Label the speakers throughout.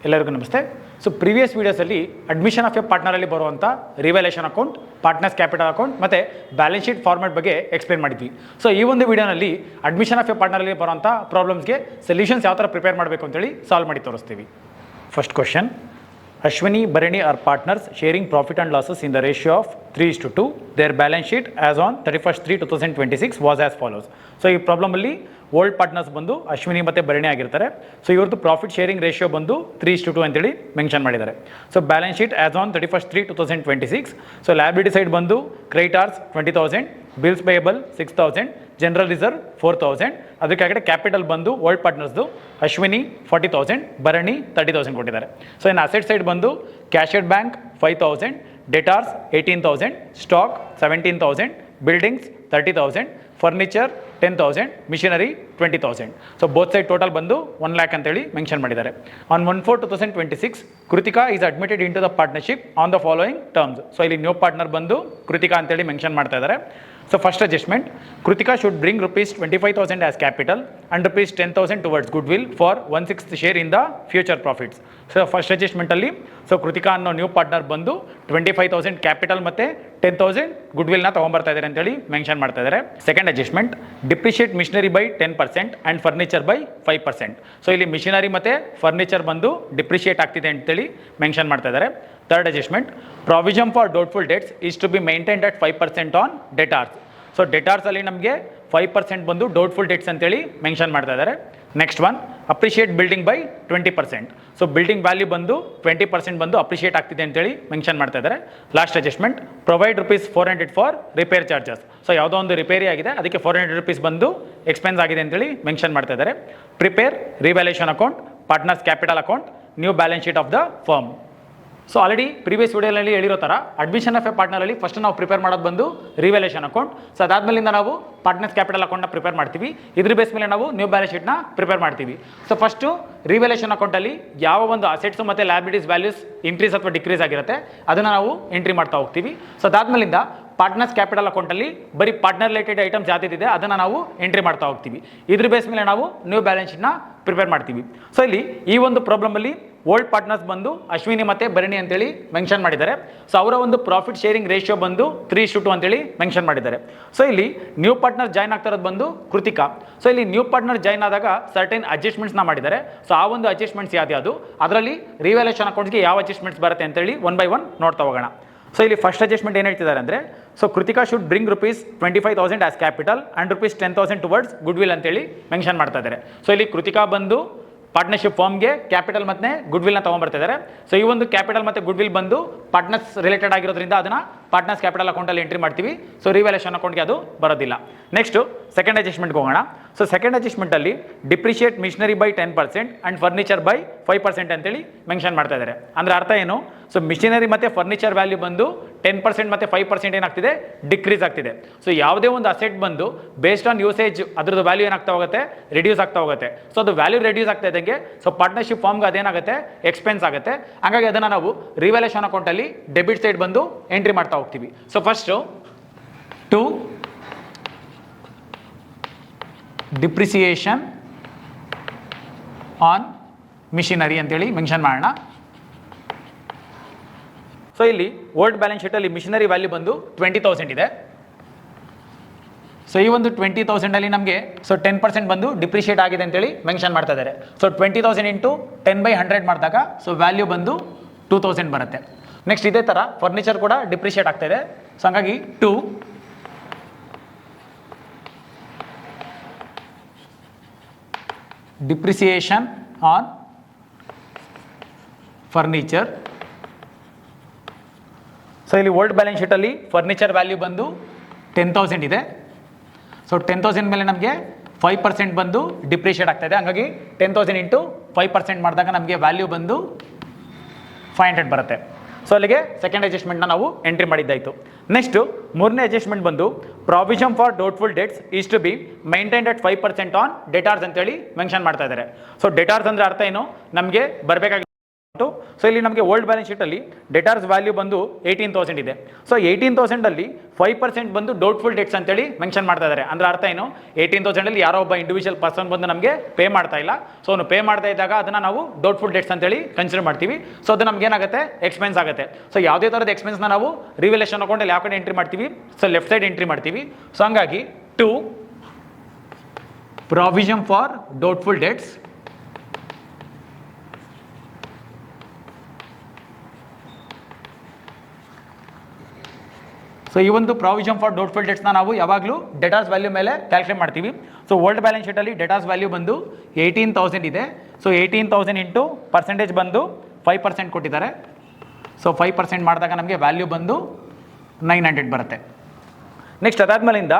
Speaker 1: ಎಲ್ಲರಿಗೂ ನಮಸ್ತೆ. So previous ವೀಡಿಯೋಸಲ್ಲಿ ಅಡ್ಮಿಷನ್ ಆಫ್ ಎ ಪಾರ್ಟ್ನರಲ್ಲಿ ಬರುವಂಥ revaluation account, partners capital account ಮತ್ತು ಬ್ಯಾಲೆನ್ಸ್ ಶೀಟ್ ಫಾರ್ಮ್ಯಾಟ್ ಬಗ್ಗೆ ಎಕ್ಸ್ಪ್ಲೇನ್ ಮಾಡಿದ್ವಿ. ಸೊ ಈ ಒಂದು ವೀಡಿಯೋನಲ್ಲಿ ಅಡ್ಮಿಷನ್ ಆಫ್ ಎ ಪಾರ್ಟ್ನರಲ್ಲಿ ಬರುವಂಥ ಪ್ರಾಬ್ಲಮ್ಸ್ಗೆ ಸೊಲ್ಯೂಷನ್ಸ್ ಯಾವ ಥರ ಪ್ರಿಪೇರ್ ಮಾಡಬೇಕು ಅಂತೇಳಿ ಸಾಲ್ವ್ ಮಾಡಿ ತೋರಿಸ್ತೀವಿ. First question: Ashwini, Bharani are partners sharing profit and losses in the ratio of 3:2. Their balance sheet as on 31/3/2026 was as follows. So ಈ ಪ್ರಾಬ್ಲಮಲ್ಲಿ ಓಲ್ಡ್ ಪಾರ್ಟ್ನರ್ಸ್ ಬಂದು ಅಶ್ವಿನಿ ಮತ್ತು ಭರಣಿ ಆಗಿರ್ತಾರೆ. ಸೊ ಇವ್ರದ್ದು ಪ್ರಾಫಿಟ್ ಶೇರಿಂಗ್ ರೇಷಿಯೋ ಬಂದು 3:2 ಅಂತೇಳಿ ಮೆನ್ಷನ್ ಮಾಡಿದ್ದಾರೆ. So balance sheet as on 31/3/2026. So liability side ಬಂದು creditors 20,000, bills payable 6,000, general reserve 4,000. ಅದಕ್ಕೆ ಕ್ಯಾಪಿಟಲ್ ಬಂದು ಓಲ್ಡ್ ಪಾರ್ಟ್ನರ್ಸ್ದು ಅಶ್ವಿನಿ 40,000, ಭರಣಿ 30,000 ಕೊಟ್ಟಿದ್ದಾರೆ. ಸೊ ಇನ್ನು ಅಸೆಟ್ ಸೈಡ್ ಬಂದು cash at bank 5,000, debtors 18,000, stock 17,000, buildings 30,000, furniture 10,000, machinery 20,000. So both side total ಬಂದು 1 lakh ಅಂತೇಳಿ mention ಮಾಡಿದ್ದಾರೆ. On 1/4/2026 Kritika is admitted into the partnership on the following terms. So ಇಲ್ಲಿ new partner ಬಂದು ಕೃತಿಕಾ ಅಂತೇಳಿ mention ಮಾಡ್ತಾ ಇದ್ದಾರೆ. So first adjustment: Kritika should bring ₹25,000 as capital and ₹10,000 towards goodwill for 1/6 share in the future profits. So first ಅಡ್ಜಸ್ಟ್ಮೆಂಟಲ್ಲಿ so Kritika ಅನ್ನೋ new partner ಬಂದು 25,000 capital ಮತ್ತು 10,000 good ವಿಲ್ನ ತೊಗೊಂಬರ್ತಾ ಇದ್ದಾರೆ ಅಂತೇಳಿ ಮೆನ್ಷನ್ ಮಾಡ್ತಾ ಇದ್ದಾರೆ. Second adjustment: depreciate machinery by 10% and furniture by 5%. So ಇಲ್ಲಿ machinery ಮತ್ತು ಫರ್ನಿಚರ್ ಬಂದು ಡಿಪ್ರಿಷಿಯೇಟ್ ಆಗ್ತಿದೆ ಅಂತೇಳಿ ಮೆನ್ಷನ್ ಮಾಡ್ತಾ ಇದ್ದಾರೆ. Third adjustment: provision for doubtful debts is to be maintained at 5% on debtors. So ಡೆಟಾರ್ಸಲ್ಲಿ ನಮಗೆ 5% ಬಂದು ಡೌಟ್ಫುಲ್ ಡೆಟ್ಸ್ ಅಂತೇಳಿ ಮೆನ್ಷನ್ ಮಾಡ್ತಾ ಇದ್ದಾರೆ. Next one: appreciate building by 20%. So building value ಬಂದು 20% ಬಂದು ಅಪ್ರಿಷಿಯೇಟ್ ಆಗ್ತಿದೆ ಅಂತೇಳಿ ಮೆನ್ಷನ್ ಮಾಡ್ತಾ ಇದ್ದಾರೆ. Last adjustment: provide ₹400 for repair charges. So ಯಾವುದೋ ಒಂದು ರಿಪೇರಿ ಆಗಿದೆ, ಅದಕ್ಕೆ ₹400 ಬಂದು ಎಕ್ಸ್ಪೆನ್ಸ್ ಆಗಿದೆ ಅಂತೇಳಿ ಮೆನ್ಷನ್ ಮಾಡ್ತಾ ಇದ್ದಾರೆ. Prepare revaluation account, partners capital account, new balance sheet of the firm. So already previous ವಿಡಿಯೋನಲ್ಲಿ ಹೇಳಿರೋ ಥರ ಅಡ್ಮಿಷನ್ ಆಫ್ ಎ ಪಾರ್ಟ್ನರಲ್ಲಿ ಫಸ್ಟ್ ನಾವು ಪ್ರಿಪೇರ್ ಮಾಡೋದು ಬಂದು ರಿವ್ಯಾಲ್ಯೂಯೇಷನ್ ಅಕೌಂಟ್. ಸೊ ಅದಾದಮೇಲಿಂದ ನಾವು ಪಾರ್ಟ್ನರ್ಸ್ ಕ್ಯಾಪಿಟಲ್ ಅಕೌಂಟ್ನ ಪ್ರಿಪೇರ್ ಮಾಡ್ತೀವಿ. ಇದ್ರ ಬೇಸ್ ಮೇಲೆ ನಾವು ನ್ಯೂ ಬ್ಯಾಲೆನ್ಸ್ ಶೀಟ್ನ ಪ್ರಿಪೇರ್ ಮಾಡ್ತೀವಿ. ಸೊ ಫಸ್ಟು ರಿವ್ಯಾಲ್ಯೂಯೇಷನ್ ಅಕೌಂಟಲ್ಲಿ ಯಾವ ಒಂದು ಅಸೆಟ್ಸು ಮತ್ತು ಲಯಬಿಲಿಟೀಸ್ ವ್ಯಾಲ್ಯೂಸ್ ಇನ್ಕ್ರೀಸ್ ಅಥವಾ ಡಿಕ್ರೀಸ್ ಆಗಿರುತ್ತೆ ಅದನ್ನು ನಾವು ಎಂಟ್ರಿ ಮಾಡ್ತಾ ಹೋಗ್ತೀವಿ. ಸೊ ಅದಾದಮೇಲಿಂದ ಪಾರ್ಟ್ನರ್ಸ್ ಕ್ಯಾಪಿಟಲ್ ಅಕೌಂಟಲ್ಲಿ ಬರೀ ಪಾರ್ಟ್ನರ್ ರಿಲೇಟೆಡ್ ಐಟಮ್ಸ್ ಯಾವ್ದಿದೆ ಅದನ್ನು ನಾವು ಎಂಟ್ರಿ ಮಾಡ್ತಾ ಹೋಗ್ತೀವಿ. ಇದ್ರ ಬೇಸ್ ಮೇಲೆ ನಾವು ನ್ಯೂ ಬ್ಯಾಲೆನ್ಸ್ ಶೀಟ್ನ ಪ್ರಿಪೇರ್ ಮಾಡ್ತೀವಿ. ಸೊ ಇಲ್ಲಿ ಈ ಒಂದು ಪ್ರಾಬ್ಲಮಲ್ಲಿ ಓಲ್ಡ್ ಪಾರ್ಟ್ನರ್ಸ್ ಬಂದು ಅಶ್ವಿನಿ ಮತ್ತು ಭರಣಿ ಅಂತೇಳಿ ಮೆನ್ಷನ್ ಮಾಡಿದ್ದಾರೆ. ಸೊ ಅವರ ಒಂದು ಪ್ರಾಫಿಟ್ ಶೇರಿಂಗ್ ರೇಷಿಯೋ ಬಂದು 3:2 ಅಂತೇಳಿ ಮೆನ್ಷನ್ ಮಾಡಿದ್ದಾರೆ. ಸೊ ಇಲ್ಲಿ ನ್ಯೂ ಪಾರ್ಟ್ನರ್ ಜಾಯ್ನ್ ಆಗ್ತಾ ಇರೋದು ಬಂದು ಕೃತಿಕಾ. ಸೊ ಇಲ್ಲಿ ನ್ಯೂ ಪಾರ್ಟ್ನರ್ ಜಾಯ್ನ್ ಆದಾಗ ಸರ್ಟೈನ್ ಅಡ್ಜಸ್ಟ್ಮೆಂಟ್ಸ್ನ ಮಾಡಿದ್ದಾರೆ. ಸೊ ಆ ಒಂದು ಅಡ್ಜಸ್ಟ್ಮೆಂಟ್ಸ್ ಯಾವ್ದು, ಅದರಲ್ಲಿ ರಿವ್ಯಾಲ್ಯೂಯೇಷನ್ ಅಕೌಂಟ್ಸ್ಗೆ ಯಾವ ಅಡ್ಜಸ್ಟ್ಮೆಂಟ್ಸ್ ಬರುತ್ತೆ ಅಂತೇಳಿ 1 by 1 ನೋಡ್ತಾ ಹೋಗೋಣ. ಸೊ ಇಲ್ಲಿ ಫಸ್ಟ್ ಅಡ್ಜಸ್ಟ್ಮೆಂಟ್ ಏನು ಹೇಳ್ತಿದ್ದಾರೆ ಅಂದರೆ, so Kritika should bring ₹25,000 as capital and ₹10,000 towards good ಅಂತೇಳಿ ಮೆನ್ಷನ್ ಮಾಡ್ತಾ ಇದ್ದಾರೆ. ಸೊ ಇಲ್ಲಿ ಕೃತಿಕಾ ಬಂದು ಪಾರ್ಟ್ನರ್ಶಿಪ್ ಫಾರ್ಮ್ಗೆ ಕ್ಯಾಪಿಟಲ್ ಮತ್ತು ಗುಡ್ ವಿಲ್ನ ತೊಗೊಂಬರ್ತಿದ್ದಾರೆ. ಸೊ ಈ ಒಂದು ಕ್ಯಾಪಿಟಲ್ ಮತ್ತು ಗುಡ್ ವಿಲ್ ಬಂದು ಪಾರ್ಟ್ನರ್ಸ್ ರಿಲೇಟೆಡ್ ಆಗಿರೋದ್ರಿಂದ ಅದನ್ನು ಪಾರ್ಟ್ನರ್ಸ್ ಕ್ಯಾಪಿಟಲ್ ಅಕೌಂಟಲ್ಲಿ ಎಂಟ್ರಿ ಮಾಡ್ತೀವಿ. ಸೊ ರಿವ್ಯಾಲ್ಯೂಯೇಷನ್ ಅಕೌಂಟ್ಗೆ ಅದು ಬರೋದಿಲ್ಲ. ನೆಕ್ಸ್ಟು ಸೆಕೆಂಡ್ ಅಡ್ಜಸ್ಟ್ಮೆಂಟ್ಗೆ ಹೋಗೋಣ. ಸೊ ಸೆಕೆಂಡ್ ಅಡ್ಜಸ್ಟ್ಮೆಂಟಲ್ಲಿ depreciate machinery by 10% and furniture by 5% ಅಂತೇಳಿ ಮೆನ್ಷನ್ ಮಾಡ್ತಾ ಇದ್ದಾರೆ. ಅಂದರೆ ಅರ್ಥ ಏನು? ಸೊ ಮಿಷನರಿ ಮತ್ತು ಫರ್ನಿಚರ್ ವ್ಯಾಲ್ಯೂ ಬಂದು 10% ಮತ್ತು 5% ಏನಾಗ್ತಿದೆ, ಡಿಕ್ರೀಸ್ ಆಗ್ತಿದೆ. ಸೊ ಯಾವುದೇ ಒಂದು ಅಸೆಟ್ ಬಂದು ಬೇಸ್ಡ್ ಆನ್ ಯೂಸೇಜ್ ಅದರದ್ದು ವ್ಯಾಲ್ಯೂ ಏನಾಗ್ತಾ ಹೋಗುತ್ತೆ, ರಿಡ್ಯೂಸ್ ಆಗ್ತಾ ಹೋಗುತ್ತೆ. ಸೊ ಅದು ವ್ಯಾಲ್ಯೂ ರಿಡ್ಯೂಸ್ ಆಗ್ತಾ ಇದ್ದಂಗೆ ಸೊ ಪಾರ್ಟ್ನರ್ಶಿಪ್ ಫಾರ್ಮ್ಗೆ ಅದೇನಾಗುತ್ತೆ, ಎಕ್ಸ್ಪೆನ್ಸ್ ಆಗುತ್ತೆ. ಹಾಗಾಗಿ ಅದನ್ನು ನಾವು ರಿವ್ಯಾಲ್ಯೂಯೇಷನ್ ಅಕೌಂಟಲ್ಲಿ ಡೆಬಿಟ್ ಸೈಡ್ ಬಂದು ಎಂಟ್ರಿ ಮಾಡ್ತಾ ಹೋಗ್ತೀವಿ. So first to depreciation on machinery ಅಂತೇಳಿ ಮೆನ್ಷನ್ ಮಾಡೋಣ. ಸೊ ಇಲ್ಲಿ ಓಲ್ಡ್ ಬ್ಯಾಲೆನ್ಸ್ ಶೀಟಲ್ಲಿ ಮಿಷನರಿ ವ್ಯಾಲ್ಯೂ ಬಂದು 20,000 ಇದೆ. ಸೊ ಈ ಒಂದು 20,000ಅಲ್ಲಿ ನಮಗೆ ಸೊ 10% ಬಂದು ಡಿಪ್ರಿಷಿಯೇಟ್ ಆಗಿದೆ ಅಂತೇಳಿ ಮೆನ್ಷನ್ ಮಾಡ್ತಾ ಇದ್ದಾರೆ. ಸೊ 20,000 ಇಂಟು 10/100 ಮಾಡಿದಾಗ ಸೊ ವ್ಯಾಲ್ಯೂ ಬಂದು 2,000 ಬರುತ್ತೆ. ನೆಕ್ಸ್ಟ್ ಇದೇ ಥರ ಫರ್ನಿಚರ್ ಕೂಡ ಡಿಪ್ರಿಷಿಯೇಟ್ ಆಗ್ತಾ ಇದೆ. ಸೊ ಹಾಗಾಗಿ to depreciation on furniture. So ಇಲ್ಲಿ ಓಲ್ಡ್ ಬ್ಯಾಲೆನ್ಸ್ ಶೀಟಲ್ಲಿ ಫರ್ನಿಚರ್ ವ್ಯಾಲ್ಯೂ ಬಂದು 10,000 ಇದೆ. ಸೊ 10,000 ಮೇಲೆ ನಮಗೆ 5% ಬಂದು ಡಿಪ್ರಿಷಿಯೇಟ್ ಆಗ್ತಾಯಿದೆ. ಹಾಗಾಗಿ 10,000 ಇಂಟು 5% ಮಾಡಿದಾಗ ನಮಗೆ ವ್ಯಾಲ್ಯೂ ಬಂದು 500 ಬರುತ್ತೆ. ಸೊ ಅಲ್ಲಿಗೆ ಸೆಕೆಂಡ್ ಅಡ್ಜಸ್ಟ್ಮೆಂಟ್ನ ನಾವು ಎಂಟ್ರಿ ಮಾಡಿದ್ದಾಯಿತು. ನೆಕ್ಸ್ಟು ಮೂರನೇ ಅಡ್ಜಸ್ಟ್ಮೆಂಟ್ ಬಂದು provision for doubtful debts is to be maintained at 5% on debtors ಅಂತೇಳಿ ಮೆನ್ಷನ್ ಮಾಡ್ತಾ ಇದ್ದಾರೆ. ಸೊ ಡೆಟಾರ್ಸ್ ಅಂದರೆ ಅರ್ಥ ಏನು, ನಮಗೆ ಬರಬೇಕಾಗಿ ಸೊ ಇಲ್ಲಿ ನಮಗೆ ಓಲ್ಡ್ ಬ್ಯಾಲೆನ್ಸ್ ಶೀಟಲ್ಲಿ ಡೆಟಾರ್ಸ್ ವ್ಯಾಲ್ಯೂ ಬಂದು 18,000 ಇದೆ. ಸೊ 18,000ಅಲ್ಲಿ 5% ಬಂದು ಡೌಟ್ಫುಲ್ ಡೆಟ್ಸ್ ಅಂತೇಳಿ ಮೆನ್ಷನ್ ಮಾಡ್ತಾ ಇದ್ದಾರೆ. ಅಂದ್ರೆ ಅರ್ಥ ಏನು, 18,000ಅಲ್ಲಿ ಯಾರೋ ಒಬ್ಬ ಇಂಡಿವಿಜುವಲ್ ಪರ್ಸನ್ ಬಂದು ನಮಗೆ ಪೇ ಮಾಡ್ತಾ ಇಲ್ಲ. ಸೊ ಅವನು ಪೇ ಮಾಡ್ತಾ ಇದ್ದಾಗ ಅದನ್ನು ನಾವು ಡೌಟ್ಫುಲ್ ಡೆಟ್ಸ್ ಅಂತೇಳಿ ಕನ್ಸಿಡರ್ ಮಾಡ್ತೀವಿ. ಸೊ ಅದು ನಮ್ಗೆ ಏನಾಗುತ್ತೆ, ಎಕ್ಸ್ಪೆನ್ಸ್ ಆಗುತ್ತೆ. ಸೊ ಯಾವುದೇ ಥರದ ಎಕ್ಸ್ಪೆನ್ಸ್ನ ನಾವು ರಿವಲ್ಯೂಷನ್ ಅಕೌಂಟಲ್ಲಿ ಯಾವ ಕಡೆ ಎಂಟ್ರಿ ಮಾಡ್ತೀವಿ, ಸೊ ಲೆಫ್ಟ್ ಸೈಡ್ ಎಂಟ್ರಿ ಮಾಡ್ತೀವಿ. ಸೊ ಹಂಗಾಗಿ to provision for doubtful debts so ಈ ಒಂದು ಪ್ರಾವಿಷನ್ ಫಾರ್ ಡೌಟ್ಫುಲ್ ಡೆಟ್ಸ್ನ ನಾವು ಯಾವಾಗಲೂ ಡೆಟಾಸ್ ವ್ಯಾಲ್ಯೂ ಮೇಲೆ ಕ್ಯಾಲ್ಕುಲೇಟ್ ಮಾಡ್ತೀವಿ. ಸೊ ಓಲ್ಡ್ ಬ್ಯಾಲೆನ್ಸ್ ಶೀಟಲ್ಲಿ ಡೆಟಾಸ್ ವ್ಯಾಲ್ಯೂ ಬಂದು 18,000 ಇದೆ. ಸೊ 18,000 ಇಂಟು ಪರ್ಸೆಂಟೇಜ್ ಬಂದು 5% ಕೊಟ್ಟಿದ್ದಾರೆ. ಸೊ 5% ಮಾಡಿದಾಗ ನಮಗೆ ವ್ಯಾಲ್ಯೂ ಬಂದು 900 ಬರುತ್ತೆ. ನೆಕ್ಸ್ಟ್ ಅದಾದ್ಮೇಲಿಂದ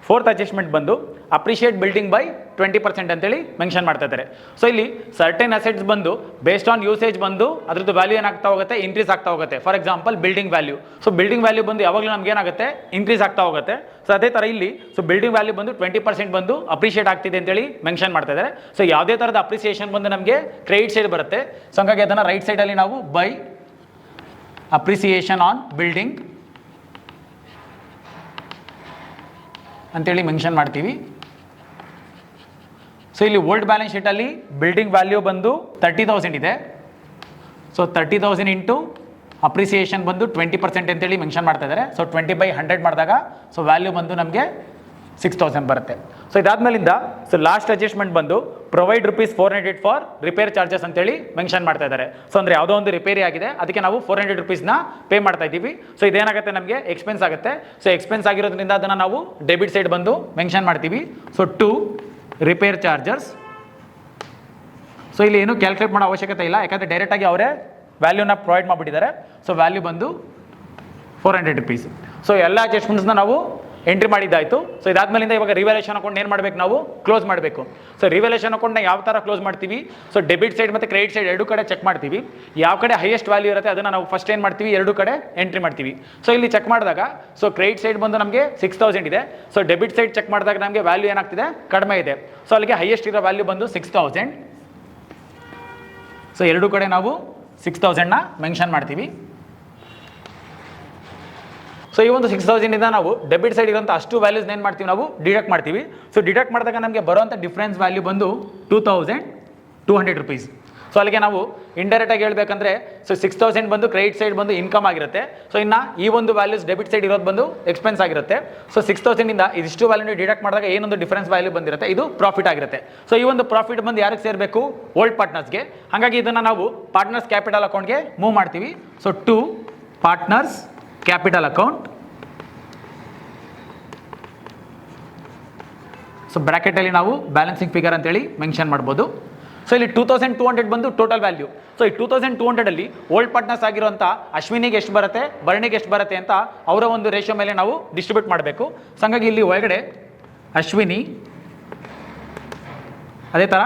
Speaker 1: ಫೋರ್ತ್ ಅಡ್ಜಸ್ಟ್ಮೆಂಟ್ ಬಂದು ಅಪ್ರಿಷಿಯೇಟ್ ಬಿಲ್ಡಿಂಗ್ ಬೈ 20% ಅಂತೇಳಿ ಮೆನ್ಷನ್ ಮಾಡ್ತಾ ಇದ್ದಾರೆ. ಸೊ ಇಲ್ಲಿ ಸರ್ಟೆನ್ ಅಸೆಟ್ಸ್ ಬಂದು ಬೇಸ್ಡ್ ಆನ್ ಯೂಸೇಜ್ ಬಂದು ಅದ್ರದ್ದು ವ್ಯಾಲ್ಯೂ ಏನಾಗ್ತಾ ಹೋಗುತ್ತೆ, ಇನ್ಕ್ರೀಸ್ ಆಗ್ತಾ ಹೋಗುತ್ತೆ. For example building value. So building value ಬಂದು ಯಾವಾಗಲೂ ನಮ್ಗೆ ಏನಾಗುತ್ತೆ, ಇನ್ಕ್ರೀಸ್ ಆಗ್ತಾ ಹೋಗುತ್ತೆ. ಸೊ ಅದೇ ಥರ ಇಲ್ಲಿ ಸೊ ಬಿಲ್ಡಿಂಗ್ ವ್ಯಾಲ್ಯೂ ಬಂದು 20% ಬಂದು ಅಪ್ರಿಷಿಯೇಟ್ ಆಗ್ತಿದೆ ಅಂತೇಳಿ ಮೆನ್ಷನ್ ಮಾಡ್ತಾ ಇದ್ದಾರೆ. ಸೊ ಯಾವುದೇ ಥರದ ಅಪ್ರಿಸಿಯೇಷನ್ ಬಂದು ನಮಗೆ ಕ್ರೆಡಿಟ್ ಸೈಡ್ ಬರುತ್ತೆ. ಸೊ ಹಂಗಾಗಿ ಅದನ್ನು ರೈಟ್ ಸೈಡಲ್ಲಿ ನಾವು ಬೈ ಅಪ್ರಿಸಿಯೇಷನ್ ಆನ್ ಬಿಲ್ಡಿಂಗ್ ಅಂತೇಳಿ ಮೆನ್ಷನ್ ಮಾಡ್ತೀವಿ. ಸೊ ಇಲ್ಲಿ ಓಲ್ಡ್ ಬ್ಯಾಲೆನ್ಸ್ ಶೀಟಲ್ಲಿ ಬಿಲ್ಡಿಂಗ್ ವ್ಯಾಲ್ಯೂ ಬಂದು 30,000 ಇದೆ. ಸೊ 30,000 ಇಂಟು ಅಪ್ರಿಸಿಯೇಷನ್ ಬಂದು 20% ಅಂತೇಳಿ ಮೆನ್ಷನ್ ಮಾಡ್ತಾ ಇದ್ದಾರೆ. ಸೊ 20/100 ಮಾಡಿದಾಗ ಸೊ ವ್ಯಾಲ್ಯೂ ಬಂದು ನಮಗೆ 6,000 ಬರುತ್ತೆ. ಸೊ ಇದಾದ್ಮೇಲಿಂದ ಸೊ ಲಾಸ್ಟ್ ಅಡ್ಜಸ್ಟ್ಮೆಂಟ್ ಬಂದು ಪ್ರೊವೈಡ್ ₹400 ಫಾರ್ ರಿಪೇರ್ ಚಾರ್ಜಸ್ ಅಂತೇಳಿ ಮೆನ್ಷನ್ ಮಾಡ್ತಾ ಇದ್ದಾರೆ. ಸೊ ಅಂದರೆ ಯಾವುದೋ ಒಂದು ರಿಪೇರಿ ಆಗಿದೆ, ಅದಕ್ಕೆ ನಾವು ₹400 ಪೇ ಮಾಡ್ತಾ ಇದ್ದೀವಿ. ಸೊ ಇದೇನಾಗುತ್ತೆ, ನಮಗೆ ಎಕ್ಸ್ಪೆನ್ಸ್ ಆಗುತ್ತೆ. ಸೊ ಎಕ್ಸ್ಪೆನ್ಸ್ ಆಗಿರೋದ್ರಿಂದ ಅದನ್ನು ನಾವು ಡೆಬಿಟ್ ಸೈಡ್ ಬಂದು ಮೆನ್ಷನ್ ಮಾಡ್ತೀವಿ. So to repair charges. So ಇಲ್ಲಿ ಏನು ಕ್ಯಾಲ್ಕುಲೇಟ್ ಮಾಡೋ ಅವಶ್ಯಕತೆ ಇಲ್ಲ, ಯಾಕಂದರೆ ಡೈರೆಕ್ಟಾಗಿ ಅವರೇ ವ್ಯಾಲ್ಯೂನ ಪ್ರೊವೈಡ್ ಮಾಡಿಬಿಟ್ಟಿದ್ದಾರೆ. ಸೊ ವ್ಯಾಲ್ಯೂ ಬಂದು ₹400. ಸೊ ಎಲ್ಲ ಅಡ್ಜಸ್ಟ್ಮೆಂಟ್ಸ್ನ ನಾವು ಎಂಟ್ರಿ ಮಾಡಿದ್ದಾಯಿತು. ಸೊ ಇದಾದ್ಮೇಲಿಂದ ಇವಾಗ ರಿವ್ಯಾಲ್ಯೂಷನ್ ಅಕೌಂಟ್ ಏನು ಮಾಡಬೇಕು, ನಾವು ಕ್ಲೋಸ್ ಮಾಡಬೇಕು. ಸೊ ರಿವ್ಯಾಲ್ಯೂಷನ್ ಅಕೌಂಟ್ನ ಯಾವ ಥರ ಕ್ಲೋಸ್ ಮಾಡ್ತೀವಿ, ಸೊ ಡೆಬಿಟ್ ಸೈಡ್ ಮತ್ತು ಕ್ರೆಡಿಟ್ ಸೈಡ್ ಎರಡು ಕಡೆ ಚೆಕ್ ಮಾಡ್ತೀವಿ. ಯಾವ ಕಡೆ ಹೈಯೆಸ್ಟ್ ವ್ಯಾಲ್ಯೂ ಇರುತ್ತೆ ಅದನ್ನು ನಾವು ಫಸ್ಟ್ ಏನು ಮಾಡ್ತೀವಿ, ಎರಡು ಕಡೆ ಎಂಟ್ರಿ ಮಾಡ್ತೀವಿ. ಸೊ ಇಲ್ಲಿ ಚೆಕ್ ಮಾಡಿದಾಗ ಸೊ ಕ್ರೆಡಿಟ್ ಸೈಡ್ ಬಂದು ನಮಗೆ 6,000 ಇದೆ. ಸೊ ಡೆಬಿಟ್ ಸೈಡ್ ಚೆಕ್ ಮಾಡಿದಾಗ ನಮಗೆ ವ್ಯಾಲ್ಯೂ ಏನಾಗ್ತಿದೆ, ಕಡಿಮೆ ಇದೆ. ಸೊ ಅಲ್ಲಿಗೆ ಹೈಯೆಸ್ಟ್ ಇರೋ ವ್ಯಾಲ್ಯೂ ಬಂದು 6,000. ಸೊ ಎರಡು ಕಡೆ ನಾವು 6,000ನ ಮೆನ್ಷನ್ ಮಾಡ್ತೀವಿ. ಸೊ ಈ ಒಂದು 6,000ಇಂದ ನಾವು ಡೆಬಿಟ್ ಸೈಡ್ ಇರೋಂಥ ಅಷ್ಟು ವ್ಯಾಲ್ಯೂಸ್ನ ಏನು ಮಾಡ್ತೀವಿ, ನಾವು ಡಿಡಕ್ಟ್ ಮಾಡ್ತೀವಿ. ಸೊ ಡಿಡಕ್ಟ್ ಮಾಡಿದಾಗ ನಮಗೆ ಬರುವಂಥ ಡಿಫ್ರೆನ್ಸ್ ವ್ಯಾಲ್ಯೂ ಬಂದು ₹2,200. ಸೊ ಅಲ್ಲಿಗೆ ನಾವು ಇಂಡೈರೆಕ್ಟಾಗಿ ಹೇಳ್ಬೇಕಂದ್ರೆ ಸೊ 6,000 ಬಂದು ಕ್ರೆಡಿಟ್ ಸೈಡ್ ಬಂದು ಇನ್ಕಮ್ ಆಗಿರುತ್ತೆ. ಸೊ ಇನ್ನು ಈ ಒಂದು ವ್ಯಾಲ್ಯೂಸ್ ಡೆಬಿಟ್ ಸೈಡ್ ಇರೋದು ಬಂದು ಎಕ್ಸ್ಪೆನ್ಸ್ ಆಗಿರುತ್ತೆ. ಸೊ 6,000ಇಂದ ಇದಿಷ್ಟು ವ್ಯಾಲ್ಯೂ ಡಿಡಕ್ಟ್ ಮಾಡಿದಾಗ ಏನೊಂದು ಡಿಫರೆನ್ಸ್ ವ್ಯಾಲ್ಯೂ ಬಂದಿರುತ್ತೆ, ಇದು ಪ್ರಾಫಿಟ್ ಆಗಿರುತ್ತೆ. ಸೊ ಈ ಒಂದು ಪ್ರಾಫಿಟ್ ಬಂದು ಯಾರಿಗೆ ಸೇರಬೇಕು, ಓಲ್ಡ್ ಪಾರ್ಟ್ನರ್ಸ್ಗೆ. ಹಾಗಾಗಿ ಇದನ್ನು ನಾವು ಪಾರ್ಟ್ನರ್ಸ್ ಕ್ಯಾಪಿಟಲ್ ಅಕೌಂಟ್ಗೆ ಮೂವ್ ಮಾಡ್ತೀವಿ. So to partners capital account. So ಬ್ರ್ಯಾಕೆಟಲ್ಲಿ ನಾವು ಬ್ಯಾಲೆನ್ಸಿಂಗ್ ಫಿಗರ್ ಅಂತೇಳಿ ಮೆನ್ಷನ್ ಮಾಡ್ಬೋದು. ಸೊ ಇಲ್ಲಿ 2,200 ಬಂದು ಟೋಟಲ್ ವ್ಯಾಲ್ಯೂ. ಸೊ ಈ 2,200ಅಲ್ಲಿ ಓಲ್ಡ್ ಪಾರ್ಟ್ನರ್ಸ್ ಆಗಿರುವಂಥ ಅಶ್ವಿನಿಗೆ ಎಷ್ಟು ಬರುತ್ತೆ, ಭರಣಿಗೆ ಎಷ್ಟು ಬರುತ್ತೆ ಅಂತ ಅವರ ಒಂದು ರೇಷಿಯೋ ಮೇಲೆ ನಾವು ಡಿಸ್ಟ್ರಿಬ್ಯೂಟ್ ಮಾಡಬೇಕು. ಸೊ ಹಾಗಾಗಿ ಇಲ್ಲಿ ಒಳಗಡೆ ಅಶ್ವಿನಿ, ಅದೇ ಥರ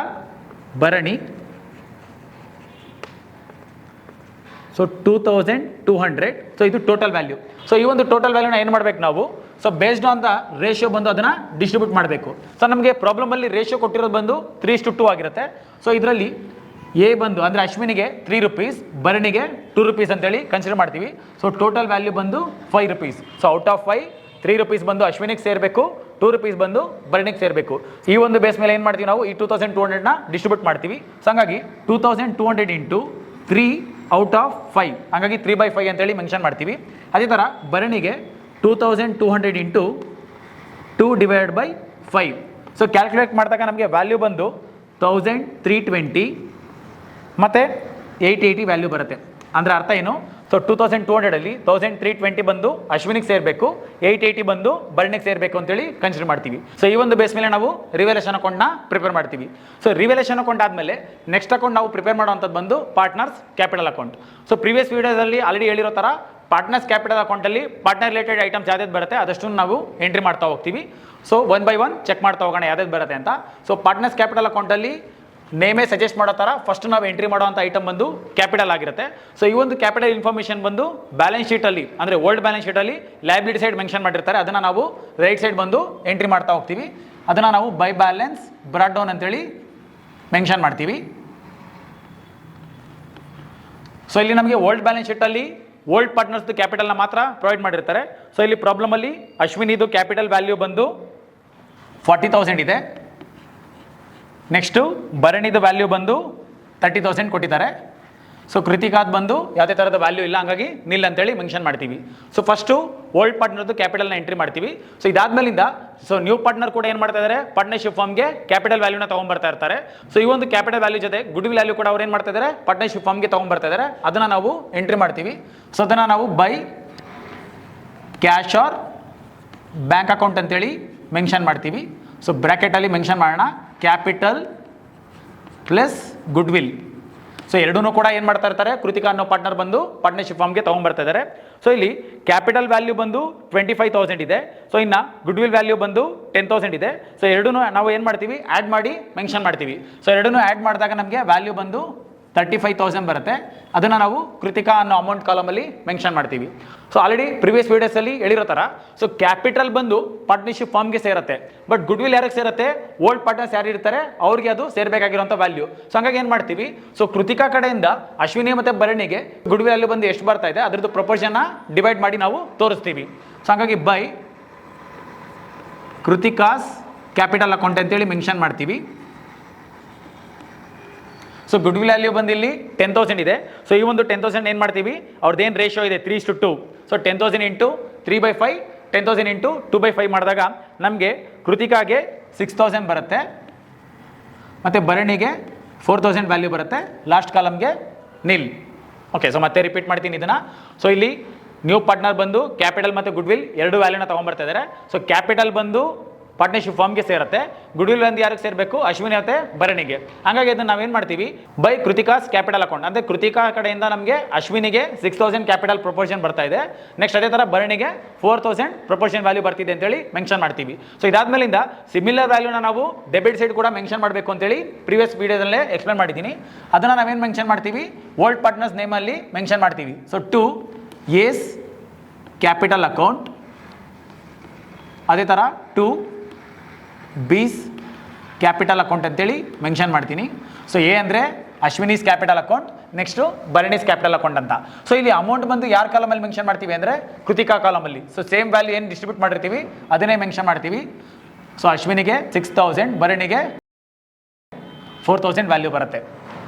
Speaker 1: ಭರಣಿ. ಸೊ 2,200. ಸೊ ಇದು ಟೋಟಲ್ ವ್ಯಾಲ್ಯೂ. ಸೊ ಈ ಒಂದು ಟೋಟಲ್ ವ್ಯಾಲ್ಯೂನ ಏನು ಮಾಡಬೇಕು ನಾವು, so based on the ratio ಬಂದು ಅದನ್ನು ಡಿಸ್ಟ್ರಿಬ್ಯೂಟ್ ಮಾಡಬೇಕು. ಸೊ ನಮಗೆ ಪ್ರಾಬ್ಲಮಲ್ಲಿ ರೇಷಿಯೋ ಕೊಟ್ಟಿರೋದು ಬಂದು 3:2 ಆಗಿರುತ್ತೆ. ಸೊ ಇದರಲ್ಲಿ ಎ ಬಂದು ಅಂದರೆ ಅಶ್ವಿನಿಗೆ ₹3, ಭರಣಿಗೆ ₹2 ಅಂತೇಳಿ ಕನ್ಸಿಡರ್ ಮಾಡ್ತೀವಿ. ಸೊ ಟೋಟಲ್ ವ್ಯಾಲ್ಯೂ ಬಂದು ₹5. ಸೊ ಔಟ್ ಆಫ್ 5 ₹3 ಬಂದು ಅಶ್ವಿನಿಗೆ ಸೇರಬೇಕು, ₹2 ಬಂದು ಭರಣಿಗೆ ಸೇರಬೇಕು. ಈ ಒಂದು ಬೇಸ್ ಮೇಲೆ ಏನು ಮಾಡ್ತೀವಿ, ನಾವು ಈ 2,200ನ ಡಿಸ್ಟ್ರಿಬ್ಯೂಟ್ ಮಾಡ್ತೀವಿ. ಸೊ ಹಂಗಾಗಿ 2,200 ಇಂಟು 3 ಔಟ್ ಆಫ್ 5, ಹಾಗಾಗಿ 3/5 ಅಂತೇಳಿ ಮೆನ್ಷನ್ ಮಾಡ್ತೀವಿ. ಅದೇ ಥರ ಭರಣಿಗೆ 2,200 ಇಂಟು 2/5. ಸೊ ಕ್ಯಾಲ್ಕುಲೇಟ್ ಮಾಡಿದಾಗ ನಮಗೆ ವ್ಯಾಲ್ಯೂ ಬಂದು 1,320 ಮತ್ತು 880 ವ್ಯಾಲ್ಯೂ ಬರುತ್ತೆ. ಅಂದರೆ ಅರ್ಥ ಏನು, ಸೊ 2,200ಅಲ್ಲಿ 1,320 ಬಂದು ಅಶ್ವಿನಿಗೆ ಸೇರಬೇಕು, 880 ಬಂದು ಭರಣಿಗೆ ಸೇರಬೇಕು ಅಂತೇಳಿ ಕನ್ಸಿಡರ್ ಮಾಡ್ತೀವಿ. ಸೊ ಈ ಒಂದು ಬೇಸ್ ಮೇಲೆ ನಾವು ರಿವ್ಯಾಲ್ಯೂಷನ್ ಅಕೌಂಟ್ನ ಪ್ರಿಪೇರ್ ಮಾಡ್ತೀವಿ. ಸೊ ರಿವ್ಯಾಲ್ಯೂಷನ್ ಅಕೌಂಟ್ ಆದಮೇಲೆ ನೆಕ್ಸ್ಟ್ ಅಕೌಂಟ್ ನಾವು ಪ್ರಿಪೇರ್ ಮಾಡುವಂಥದ್ದು ಬಂದು partners capital account. So previous ವೀಡಿಯೋದಲ್ಲಿ ಆಲ್ರೆಡಿ ಹೇಳಿರೋ ಥರ ಪಾರ್ಟ್ನರ್ಸ್ ಕ್ಯಾಪಿಟಲ್ ಅಕೌಂಟಲ್ಲಿ ಪಾರ್ಟ್ನರ್ ರಿಲೇಟೆಡ್ ಐಟಮ್ಸ್ ಯಾವ್ದು ಬರುತ್ತೆ ಅದಷ್ಟು ನಾವು ಎಂಟ್ರಿ ಮಾಡ್ತಾ ಹೋಗ್ತೀವಿ. ಸೊ 1 by 1 ಚೆಕ್ ಮಾಡ್ತಾ ಹೋಗೋಣ ಯಾವ್ದು ಬರುತ್ತೆ ಅಂತ. ಸೊ ಪಾರ್ಟ್ನರ್ಸ್ ಕ್ಯಾಪಿಟಲ್ ಅಕೌಂಟಲ್ಲಿ ನೇಮೇ ಸಜೆಸ್ಟ್ ಮಾಡೋ ಥರ ಫಸ್ಟ್ ನಾವು ಎಂಟ್ರಿ ಮಾಡುವಂಥ ಐಟಮ್ ಬಂದು ಕ್ಯಾಪಿಟಲ್ ಆಗಿರುತ್ತೆ. ಸೊ ಈ ಒಂದು ಕ್ಯಾಪಿಟಲ್ ಇನ್ಫಾರ್ಮೇಷನ್ ಬಂದು ಬ್ಯಾಲೆನ್ಸ್ ಶೀಟಲ್ಲಿ ಅಂದರೆ ಓಲ್ಡ್ ಬ್ಯಾಲೆನ್ಸ್ ಶೀಟಲ್ಲಿ ಲಯಬಿಲಿಟಿ ಸೈಡ್ ಮೆನ್ಷನ್ ಮಾಡಿರ್ತಾರೆ, ಅದನ್ನು ನಾವು ರೈಟ್ ಸೈಡ್ ಬಂದು ಎಂಟ್ರಿ ಮಾಡ್ತಾ ಹೋಗ್ತೀವಿ. ಅದನ್ನು ನಾವು ಬೈ ಬ್ಯಾಲೆನ್ಸ್ ಬ್ರಾಟ್ ಡೌನ್ ಅಂತೇಳಿ ಮೆನ್ಷನ್ ಮಾಡ್ತೀವಿ. ಸೊ ಇಲ್ಲಿ ನಮಗೆ ಓಲ್ಡ್ ಬ್ಯಾಲೆನ್ಸ್ ಶೀಟಲ್ಲಿ ಓಲ್ಡ್ ಪಾರ್ಟ್ನರ್ಸ್ದು ಕ್ಯಾಪಿಟಲ್ನ ಮಾತ್ರ ಪ್ರೊವೈಡ್ ಮಾಡಿರ್ತಾರೆ. ಸೊ ಇಲ್ಲಿ ಪ್ರಾಬ್ಲಮಲ್ಲಿ ಅಶ್ವಿನಿದು ಕ್ಯಾಪಿಟಲ್ ವ್ಯಾಲ್ಯೂ ಬಂದು 40,000 ಇದೆ. ನೆಕ್ಸ್ಟು ಭರಣಿದು ವ್ಯಾಲ್ಯೂ ಬಂದು 30,000 ಕೊಟ್ಟಿದ್ದಾರೆ. ಸೊ ಕೃತಿಕಾದ್ ಬಂದು ಯಾವುದೇ ಥರದ ವ್ಯಾಲ್ಯೂ ಇಲ್ಲ, ಹಂಗಾಗಿ ನಿಲ್ ಅಂತೇಳಿ ಮೆನ್ಷನ್ ಮಾಡ್ತೀವಿ. ಸೊ ಫಸ್ಟು ಓಲ್ಡ್ ಪಾರ್ಟ್ನರ್ದು ಕ್ಯಾಪಿಟಲ್ನ ಎಂಟ್ರಿ ಮಾಡ್ತೀವಿ. ಸೊ ಇದಾದ್ಮೇಲಿಂದ ಸೊ ನ್ಯೂ ಪಾರ್ಟ್ನರ್ ಕೂಡ ಏನು ಮಾಡ್ತಾ ಇದ್ದಾರೆ, ಪಾರ್ಟ್ನರ್ಶಿಪ್ ಫಾರ್ಮ್ಗೆ ಕ್ಯಾಪಿಟಲ್ ವ್ಯಾಲ್ಯೂನ ತೊಗೊಂಡ್ಬರ್ತಾ ಇರ್ತಾರೆ. ಸೊ ಈ ಒಂದು ಕ್ಯಾಪಿಟಲ್ ವ್ಯಾಲ್ಯೂ ಜೊತೆ ಗುಡ್ ವಿಲ್ ವ್ಯಾಲ್ಯೂ ಕೂಡ ಅವ್ರು ಏನು ಮಾಡ್ತಾ ಇದ್ದಾರೆ, ಪಾರ್ಟ್ನರ್ಶಿಪ್ ಫಾರ್ಮ್ಗೆ ತೊಗೊಂಡ್ಬರ್ತಾ ಇದ್ದಾರೆ. ಅದನ್ನು ನಾವು ಎಂಟ್ರಿ ಮಾಡ್ತೀವಿ. ಸೊ ಅದನ್ನು ನಾವು by cash or bank account ಅಂತೇಳಿ ಮೆನ್ಷನ್ ಮಾಡ್ತೀವಿ. ಸೊ ಬ್ರ್ಯಾಕೆಟಲ್ಲಿ ಮೆನ್ಷನ್ ಮಾಡೋಣ capital plus good will. So ಎರಡೂ ಕೂಡ ಏನು ಮಾಡ್ತಾ ಇರ್ತಾರೆ, ಕೃತಿಕಾ ಅನ್ನೋ ಪಾರ್ಟ್ನರ್ ಬಂದು ಪಾರ್ಟ್ನರ್ಶಿಪ್ ಫಾರ್ಮ್ಗೆ ತೊಗೊಂಡ್ಬರ್ತಾ ಇದ್ದಾರೆ. ಸೊ ಇಲ್ಲಿ ಕ್ಯಾಪಿಟಲ್ ವ್ಯಾಲ್ಯೂ ಬಂದು 25,000 ಇದೆ. ಸೊ ಇನ್ನು ಗುಡ್ ವಿಲ್ ವ್ಯಾಲ್ಯೂ ಬಂದು 10,000 ಇದೆ. ಸೊ ಎರಡೂ ನಾವು ಏನು ಮಾಡ್ತೀವಿ, ಆ್ಯಡ್ ಮಾಡಿ ಮೆನ್ಷನ್ ಮಾಡ್ತೀವಿ. ಸೊ ಎರಡೂ ಆ್ಯಡ್ ಮಾಡಿದಾಗ ನಮಗೆ ವ್ಯಾಲ್ಯೂ ಬಂದು 35,000 ಬರುತ್ತೆ. ಅದನ್ನು ನಾವು ಕೃತಿಕಾ ಅನ್ನೋ ಅಮೌಂಟ್ ಕಾಲಮಲ್ಲಿ ಮೆನ್ಷನ್ ಮಾಡ್ತೀವಿ. ಸೊ ಆಲ್ರೆಡಿ ಪ್ರಿವಿಯಸ್ ವೀಡಿಯೋಸಲ್ಲಿ ಹೇಳಿರೋ ಥರ ಸೊ ಕ್ಯಾಪಿಟಲ್ ಬಂದು ಪಾರ್ಟ್ನರ್ಶಿಪ್ ಫಾರ್ಮ್ಗೆ ಸೇರುತ್ತೆ, ಬಟ್ ಗುಡ್ ವಿಲ್ ಯಾರಿಗೆ ಸೇರುತ್ತೆ, ಓಲ್ಡ್ ಪಾರ್ಟ್ನರ್ಸ್ ಯಾರು ಇರ್ತಾರೆ ಅವ್ರಿಗೆ ಅದು ಸೇರಬೇಕಾಗಿರೋಂಥ ವ್ಯಾಲ್ಯೂ. ಸೊ ಹಂಗಾಗಿ ಏನು ಮಾಡ್ತೀವಿ, ಸೊ ಕೃತಿಕಾ ಕಡೆಯಿಂದ ಅಶ್ವಿನಿ ಮತ್ತು ಭರಣಿಗೆ ಗುಡ್ ವಿಲ್ ವ್ಯಾಲ್ಯೂ ಬಂದು ಎಷ್ಟು ಬರ್ತಾ ಇದೆ ಅದರದ್ದು ಪ್ರಪೋರ್ಷನ್ನ ಡಿವೈಡ್ ಮಾಡಿ ನಾವು ತೋರಿಸ್ತೀವಿ. ಸೊ ಹಂಗಾಗಿ ಬೈ ಕೃತಿಕಾಸ್ ಕ್ಯಾಪಿಟಲ್ ಅಕೌಂಟ್ ಅಂತೇಳಿ ಮೆನ್ಷನ್ ಮಾಡ್ತೀವಿ. ಸೊ ಗುಡ್ ವಿಲ್ ವ್ಯಾಲ್ಯೂ ಬಂದು ಇಲ್ಲಿ 10,000 ಇದೆ. ಸೊ ಈ ಒಂದು 10,000 ಏನು ಮಾಡ್ತೀವಿ, ಅವ್ರದ್ದೇನು ರೇಷಿಯೋ ಇದೆ 3:2. ಸೊ 10,000 ಇಂಟು 3/5, 10,000 ಇಂಟು 2/5 ಮಾಡಿದಾಗ ನಮಗೆ ಕೃತಿಕಾಗೆ 6,000 ಬರುತ್ತೆ, ಮತ್ತು ಭರಣಿಗೆ 4,000 ವ್ಯಾಲ್ಯೂ ಬರುತ್ತೆ. ಲಾಸ್ಟ್ ಕಾಲಮ್ಗೆ ನಿಲ್. ಓಕೆ, ಸೊ ಮತ್ತೆ ರಿಪೀಟ್ ಮಾಡ್ತೀನಿ ಇದನ್ನು. ಸೊ ಇಲ್ಲಿ ನ್ಯೂ ಪಾರ್ಟ್ನರ್ ಬಂದು ಕ್ಯಾಪಿಟಲ್ ಮತ್ತು ಗುಡ್ ವಿಲ್ ಎರಡು ವ್ಯಾಲ್ಯೂನ ತೊಗೊಂಡ್ಬರ್ತಾ ಇದ್ದಾರೆ. ಸೊ ಕ್ಯಾಪಿಟಲ್ ಬಂದು ಪಾರ್ಟ್ನರ್ಶಿಪ್ ಫಾರ್ಮ್ಗೆ ಸೇರುತ್ತೆ, ಗುಡ್ ವಿಲ್ ಒಂದು ಯಾರಿಗೆ ಸೇರಬೇಕು, ಅಶ್ವಿನಿ ಮತ್ತು ಭರಣಿಗೆ. ಹಾಗಾಗಿ ಅದನ್ನು ನಾವೇನು ಮಾಡ್ತೀವಿ, ಬೈ ಕೃತಿಕಾಸ್ ಕ್ಯಾಪಿಟಲ್ ಅಕೌಂಟ್ ಅಂದರೆ ಕೃತಿಕಾ ಕಡೆಯಿಂದ ನಮಗೆ ಅಶ್ವಿನಿಗೆ 6,000 ಕ್ಯಾಪಿಟಲ್ ಪ್ರಪೋರ್ಷನ್ ಬರ್ತಾ ಇದೆ. ನೆಕ್ಸ್ಟ್ ಅದೇ ಥರ ಭರಣಿಗೆ 4,000 ಪ್ರಪೋರ್ಷನ್ ವ್ಯಾಲ್ಯೂ ಬರ್ತಿದೆ ಅಂತೇಳಿ ಮೆನ್ಷನ್ ಮಾಡ್ತೀವಿ. ಸೊ ಇದಾದ್ಮೇಲಿಂದ ಸಿಮಿಲರ್ ವ್ಯಾಲ್ಯೂನ ನಾವು ಡೆಬಿಟ್ ಸೈಡ್ ಕೂಡ ಮೆನ್ಷನ್ ಮಾಡಬೇಕು ಅಂತೇಳಿ ಪ್ರಿವಿಯಸ್ ವೀಡಿಯೋದಲ್ಲೇ ಎಕ್ಸ್ಪ್ಲೇನ್ ಮಾಡಿದ್ದೀನಿ. ಅದನ್ನು ನಾವೇನು ಮೆನ್ಷನ್ ಮಾಡ್ತೀವಿ, ಓಲ್ಡ್ ಪಾರ್ಟ್ನರ್ಸ್ ನೇಮಲ್ಲಿ ಮೆನ್ಷನ್ ಮಾಡ್ತೀವಿ. So to A's capital account, ಅದೇ ಥರ ಟು ಬೀಸ್ ಕ್ಯಾಪಿಟಲ್ ಅಕೌಂಟ್ ಅಂತೇಳಿ ಮೆನ್ಷನ್ ಮಾಡ್ತೀನಿ. ಸೊ ಎ ಅಂದರೆ Ashwini's capital account, next Bharani's capital account ಅಂತ. ಸೊ ಇಲ್ಲಿ ಅಮೌಂಟ್ ಬಂದು ಯಾರ ಕಾಲಮಲ್ಲಿ ಮೆನ್ಷನ್ ಮಾಡ್ತೀವಿ ಅಂದರೆ ಕೃತಿಕಾ ಕಾಲಮಲ್ಲಿ. ಸೊ ಸೇಮ್ ವ್ಯಾಲ್ಯೂ ಏನು ಡಿಸ್ಟ್ರಿಬ್ಯೂಟ್ ಮಾಡಿರ್ತೀವಿ ಅದನ್ನೇ ಮೆನ್ಷನ್ ಮಾಡ್ತೀವಿ. ಸೊ ಅಶ್ವಿನಿಗೆ 6,000, ಭರಣಿಗೆ 4,000 ವ್ಯಾಲ್ಯೂ ಬರುತ್ತೆ.